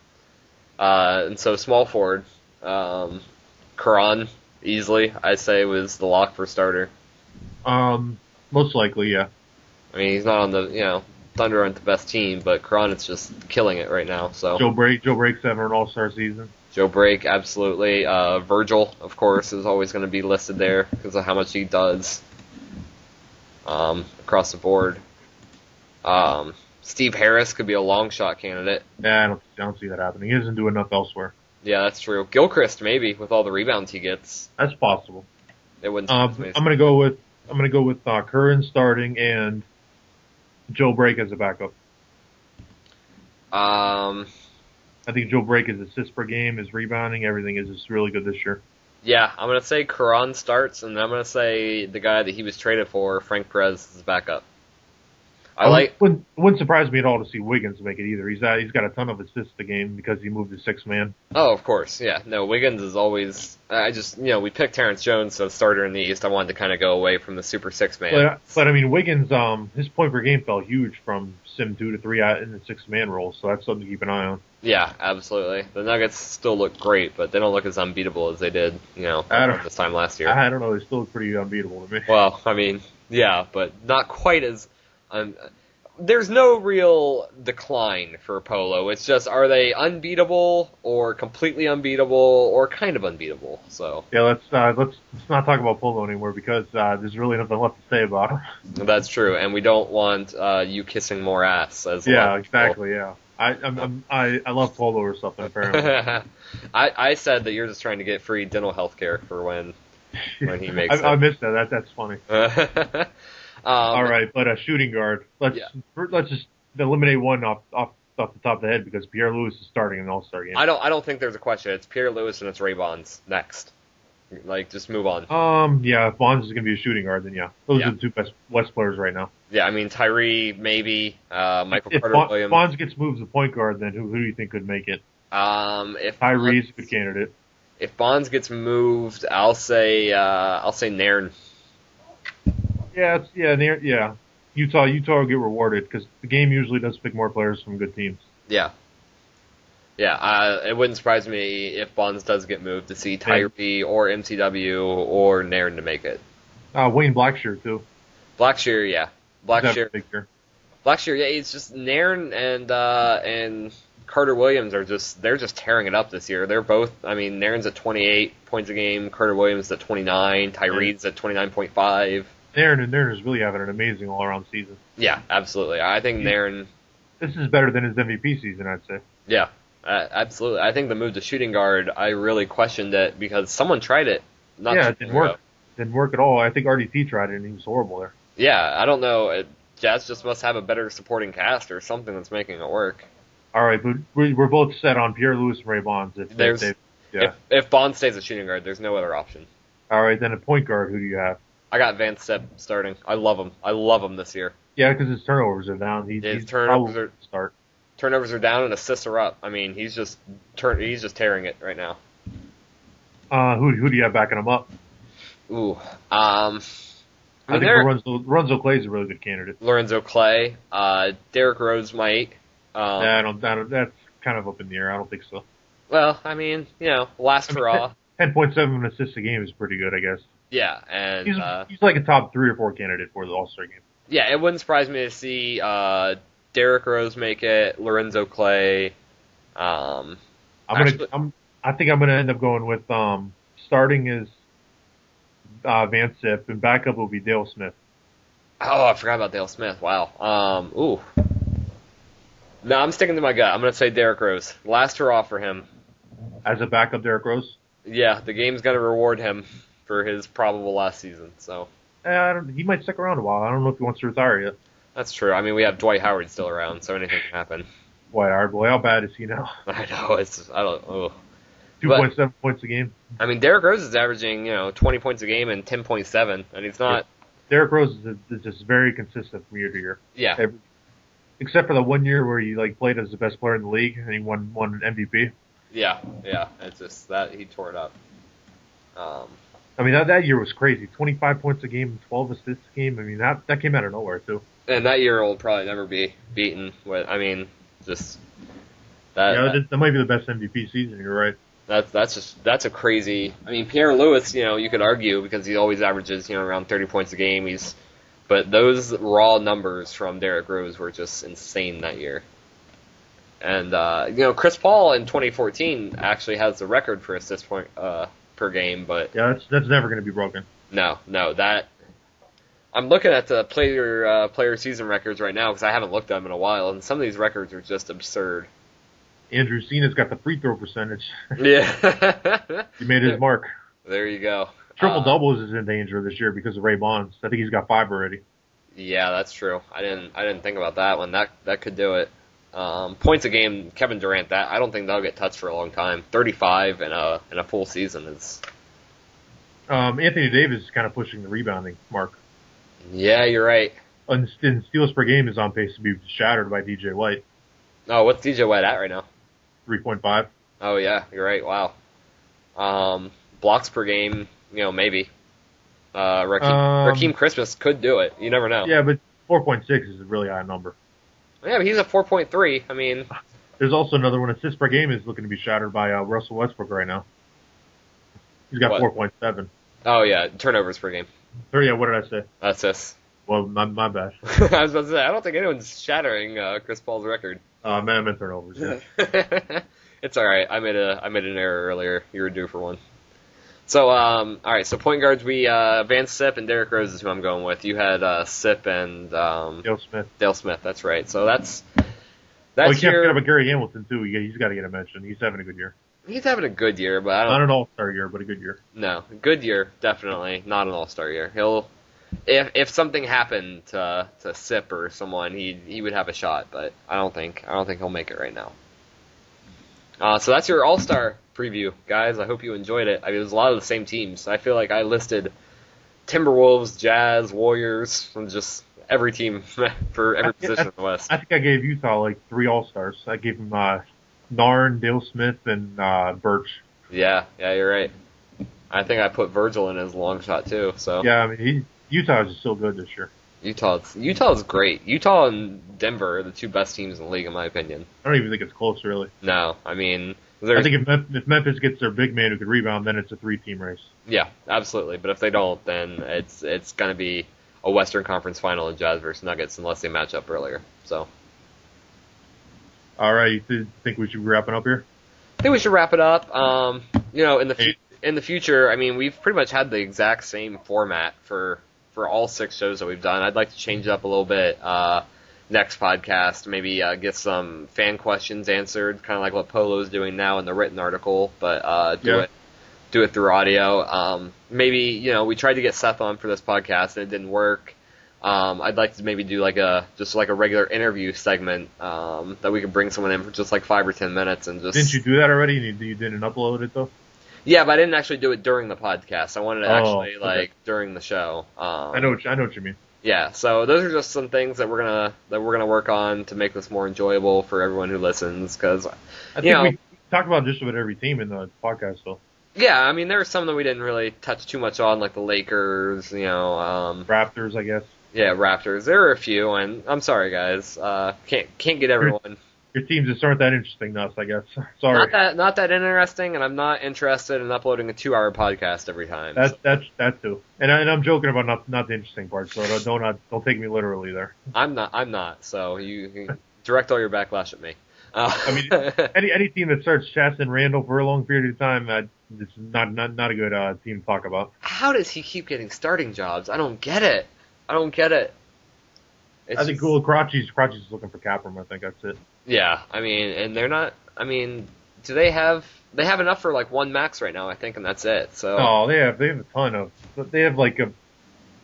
S1: And so small forward, Karan easily, I say, was the lock for starter.
S2: Most likely, yeah.
S1: I mean, he's not on the Thunder aren't the best team, but Karan is just killing it right now. So
S2: Joe Brake's having an all-star season.
S1: Joe Brake, absolutely. Virgil, of course, is always going to be listed there because of how much he does across the board. Steve Harris could be a long shot candidate.
S2: Yeah, I don't see that happening. He doesn't do enough elsewhere.
S1: Yeah, that's true. Gilchrist, maybe, with all the rebounds he gets.
S2: That's possible.
S1: It wouldn't.
S2: I'm gonna go with Curran starting and Joe Brake as a backup. I think Joe Brake, his assists per game, his rebounding, everything is just really good this year.
S1: Yeah, I'm gonna say Karan starts, and then I'm gonna say the guy that he was traded for, Frank Perez, is backup.
S2: It wouldn't surprise me at all to see Wiggins make it either. He's got a ton of assists a game because he moved to sixth man.
S1: Oh, of course, yeah. No, Wiggins is always. We picked Terrence Jones, so starter in the East. I wanted to kind of go away from the super six man.
S2: But I mean, Wiggins, his point per game fell huge from Sim 2 to 3 in the sixth man role, so that's something to keep an eye on.
S1: Yeah, absolutely. The Nuggets still look great, but they don't look as unbeatable as they did, this time last year.
S2: I don't know. They still look pretty unbeatable to me.
S1: Well, I mean, yeah, but not quite as. There's no real decline for Polo. It's just, are they unbeatable or completely unbeatable or kind of unbeatable? So
S2: yeah, let's not talk about Polo anymore because there's really nothing left to say about him.
S1: That's true, and we don't want you kissing more ass as well.
S2: Yeah, exactly. Yeah, I love Polo or something apparently.
S1: I said that you're just trying to get free dental health care for when he makes it.
S2: I missed that. That's funny. All right, but a shooting guard. Let's just eliminate one off the top of the head because Pierre Lewis is starting an All-Star game.
S1: I don't think there's a question. It's Pierre Lewis and it's Ray Bonds next. Just move on.
S2: Yeah, if Bonds is gonna be a shooting guard, then those are the two best West players right now.
S1: Yeah, I mean Tyree maybe. Michael Carter Williams.
S2: If Bonds gets moved to point guard, then who do you think could make it?
S1: If
S2: Tyree's a good candidate.
S1: If Bonds gets moved, I'll say Nairn.
S2: Yeah. Utah will get rewarded because the game usually does pick more players from good teams.
S1: Yeah. It wouldn't surprise me if Bonds does get moved to see Tyree or MCW or Nairn to make it.
S2: Wayne Blackshear too.
S1: Blackshear, yeah. Blackshear, yeah. It's just Nairn and Carter Williams they're just tearing it up this year. They're both. I mean, Nairn's at 28 points a game. Carter Williams at 29. Tyree's at 29.5.
S2: Nairn is really having an amazing all-around season.
S1: Yeah, absolutely. I think Nairn.
S2: This is better than his MVP season, I'd say.
S1: Yeah, absolutely. I think the move to shooting guard, I really questioned it because someone tried it.
S2: It didn't work. Didn't work at all. I think RDT tried it and he was horrible there.
S1: Yeah, I don't know. Jazz just must have a better supporting cast or something that's making it work.
S2: All right, but we're both set on Pierre Lewis and Ray Bonds.
S1: If Bonds stays a shooting guard, there's no other option.
S2: All right, then a point guard, who do you have?
S1: I got Van Stepp starting. I love him this year.
S2: Yeah, because his turnovers are down.
S1: Turnovers are down and assists are up. I mean, he's just tearing it right now.
S2: Who do you have backing him up?
S1: Ooh,
S2: I think Lorenzo Clay is a really good candidate.
S1: Lorenzo Clay, Derrick Rose might.
S2: That's kind of up in the air. I don't think so.
S1: Well, I mean, last hurrah.
S2: 10.7 assists a game is pretty good, I guess.
S1: Yeah, and
S2: he's like a top 3 or 4 candidate for the All-Star game.
S1: Yeah, it wouldn't surprise me to see Derrick Rose make it, Lorenzo Clay.
S2: I think I'm gonna end up going with starting is Van Stepp and backup will be Dale Smith.
S1: Oh, I forgot about Dale Smith. Wow. No, I'm sticking to my gut. I'm gonna say Derrick Rose. Last hurrah for him.
S2: As a backup, Derrick Rose.
S1: Yeah, the game's gonna reward him for his probable last season. So.
S2: He might stick around a while. I don't know if he wants to retire yet.
S1: That's true. I mean, we have Dwight Howard still around, so anything can happen.
S2: Dwight Howard, boy, how bad is he now?
S1: I know. I don't. Oh.
S2: 2.7 points a game.
S1: I mean, Derrick Rose is averaging 20 points a game and 10.7, and he's not.
S2: Derrick Rose is just very consistent from year to year.
S1: Yeah.
S2: Except for the 1 year where he played as the best player in the league and he won an MVP.
S1: Yeah. It's just that he tore it up.
S2: I mean, that year was crazy. 25 points a game, 12 assists a game. I mean, that came out of nowhere, too.
S1: And that year will probably never be beaten. Just that.
S2: Yeah, that might be the best MVP season. You're right.
S1: That's a crazy. I mean, Pierre Lewis, you could argue because he always averages, around 30 points a game. But those raw numbers from Derrick Rose were just insane that year. And Chris Paul in 2014 actually has the record for assist point per game, but
S2: yeah, that's never going to be broken.
S1: No, that. I'm looking at the player season records right now because I haven't looked at them in a while, and some of these records are just absurd.
S2: Andrew Cena's got the free throw percentage.
S1: Yeah.
S2: He made his mark.
S1: There you go.
S2: Triple-doubles is in danger this year because of Ray Bonds. I think he's got 5 already.
S1: Yeah, that's true. I didn't think about that one. That could do it. Points a game, Kevin Durant, I don't think that'll get touched for a long time. 35 in a full season is...
S2: Anthony Davis is kind of pushing the rebounding mark.
S1: Yeah, you're right.
S2: And steals per game is on pace to be shattered by DJ White.
S1: Oh, what's DJ White at right now?
S2: 3.5.
S1: Oh, yeah, you're right. Wow. Blocks per game, maybe. Raheem Christmas could do it. You never know.
S2: Yeah, but 4.6 is a really high number.
S1: Yeah, but he's at 4.3. I mean...
S2: There's also another one. Assists per game is looking to be shattered by Russell Westbrook right now. He's got 4.7.
S1: Oh, yeah, turnovers per game.
S2: Yeah, what did I say?
S1: Assists.
S2: Well, my bad.
S1: I was about to say, I don't think anyone's shattering Chris Paul's record.
S2: Man, I meant turnovers. Yeah.
S1: It's all right. I made an error earlier. You were due for one. So, all right. So point guards, we Vance Sip and Derrick Rose is who I'm going with. You had Sip and
S2: Dale Smith.
S1: Dale Smith. That's right. So that's.
S2: You can't forget about Gary Hamilton too. He's got to get a mention. He's having a good year.
S1: He's having a good year, but I don't.
S2: Not an all-star year, but a good year.
S1: No, good year, definitely. Not an all-star year. He'll. If something happened to Sip or someone, he would have a shot, but I don't think he'll make it right now. So that's your All-Star preview, guys. I hope you enjoyed it. I mean, it was a lot of the same teams. I feel like I listed Timberwolves, Jazz, Warriors, from just every team for every position in the West.
S2: I think I gave Utah 3 All-Stars. I gave them Narn, Dale Smith, and Birch.
S1: Yeah, you're right. I think I put Virgil in as a long shot too. So
S2: yeah, I mean Utah is still good this year.
S1: Utah's great. Utah and Denver are the 2 best teams in the league, in my opinion.
S2: I don't even think it's close, really.
S1: No, I mean...
S2: I think if Memphis gets their big man who could rebound, then it's a 3-team race.
S1: Yeah, absolutely. But if they don't, then it's going to be a Western Conference final in Jazz versus Nuggets unless they match up earlier. So.
S2: All right, you think we should be wrapping up here?
S1: I think we should wrap it up. In the future, I mean, we've pretty much had the exact same format for all 6 shows that we've done. I'd like to change it up a little bit next podcast, maybe get some fan questions answered, kind of like what Polo's doing now in the written article, but do it through audio. Maybe, we tried to get Seth on for this podcast and it didn't work. I'd like to maybe do a regular interview segment that we could bring someone in for just 5 or 10 minutes and just...
S2: Didn't you do that already? You didn't upload it, though?
S1: Yeah, but I didn't actually do it during the podcast. I wanted to during the show.
S2: I know what you mean.
S1: Yeah, so those are just some things that we're gonna work on to make this more enjoyable for everyone who listens. Because
S2: I think we talk about just about every team in the podcast, though.
S1: Yeah, I mean there are some that we didn't really touch too much on, like the Lakers,
S2: Raptors, I guess.
S1: Yeah, Raptors. There are a few, and I'm sorry, guys. Can't get everyone.
S2: Your teams just aren't that interesting to us, I guess. Sorry.
S1: Not that interesting, and I'm not interested in uploading a 2-hour podcast every time.
S2: That too. And I'm joking about not the interesting part, so don't take me literally there.
S1: I'm not. So you direct all your backlash at me.
S2: I mean, any team that starts Chaston Randall for a long period of time, it's not a good team to talk about.
S1: How does he keep getting starting jobs? I don't get it.
S2: I think Karachi's looking for cap room. I think that's it.
S1: Yeah, I mean, and they're not. I mean, do they have enough for one max right now? I think, and that's it. So
S2: they have a ton of. They have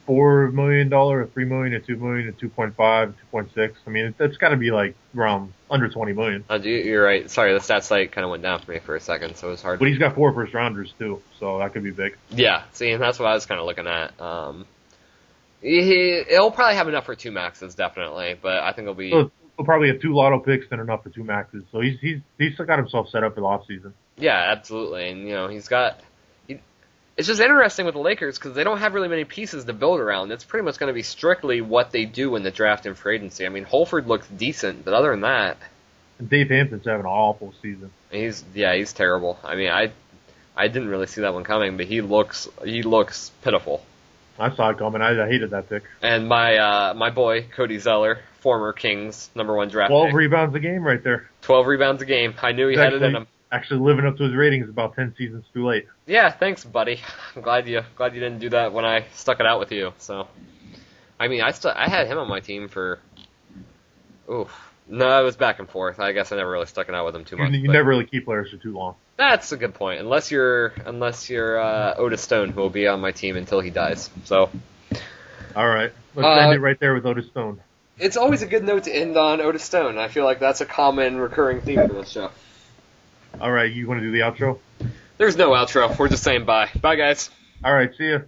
S2: $4 million, a $3 million, a $2 million, a 2.5, 2.6. I mean, that's got to be like around under $20 million.
S1: You're right. Sorry, the stat site kind of went down for me for a second, so it was hard.
S2: But he's got 4 first rounders too, so that could be big.
S1: Yeah, see, and that's what I was kind of looking at. He'll probably have enough for 2 maxes, definitely, but I think it'll be.
S2: So he'll probably have 2 lotto picks and enough for 2 maxes. So he's still got himself set up for the off season.
S1: Yeah, absolutely, and he's got. It's just interesting with the Lakers because they don't have really many pieces to build around. It's pretty much going to be strictly what they do in the draft and free agency. I mean, Holford looks decent, but other than that,
S2: and Dave Hampton's having an awful season.
S1: He's terrible. I mean, I didn't really see that one coming, but he looks pitiful.
S2: I saw it coming. I hated that pick.
S1: And my boy Cody Zeller, former Kings #1 draft
S2: 12
S1: pick.
S2: rebounds a game right there.
S1: 12 rebounds a game. I knew he had it in him.
S2: Actually living up to his ratings about 10 seasons too late.
S1: Yeah, thanks, buddy. I'm glad you didn't do that when I stuck it out with you. So, I mean, I had him on my team for. Oof. No, it was back and forth. I guess I never really stuck it out with him too much.
S2: You never really keep players for too long.
S1: That's a good point. Unless you're Otis Stone, who will be on my team until he dies. So.
S2: All right, let's end it right there with Otis Stone.
S1: It's always a good note to end on Otis Stone. I feel like that's a common recurring theme for this show.
S2: All right, you want to do the outro?
S1: There's no outro. We're just saying bye. Bye, guys.
S2: All right, see ya.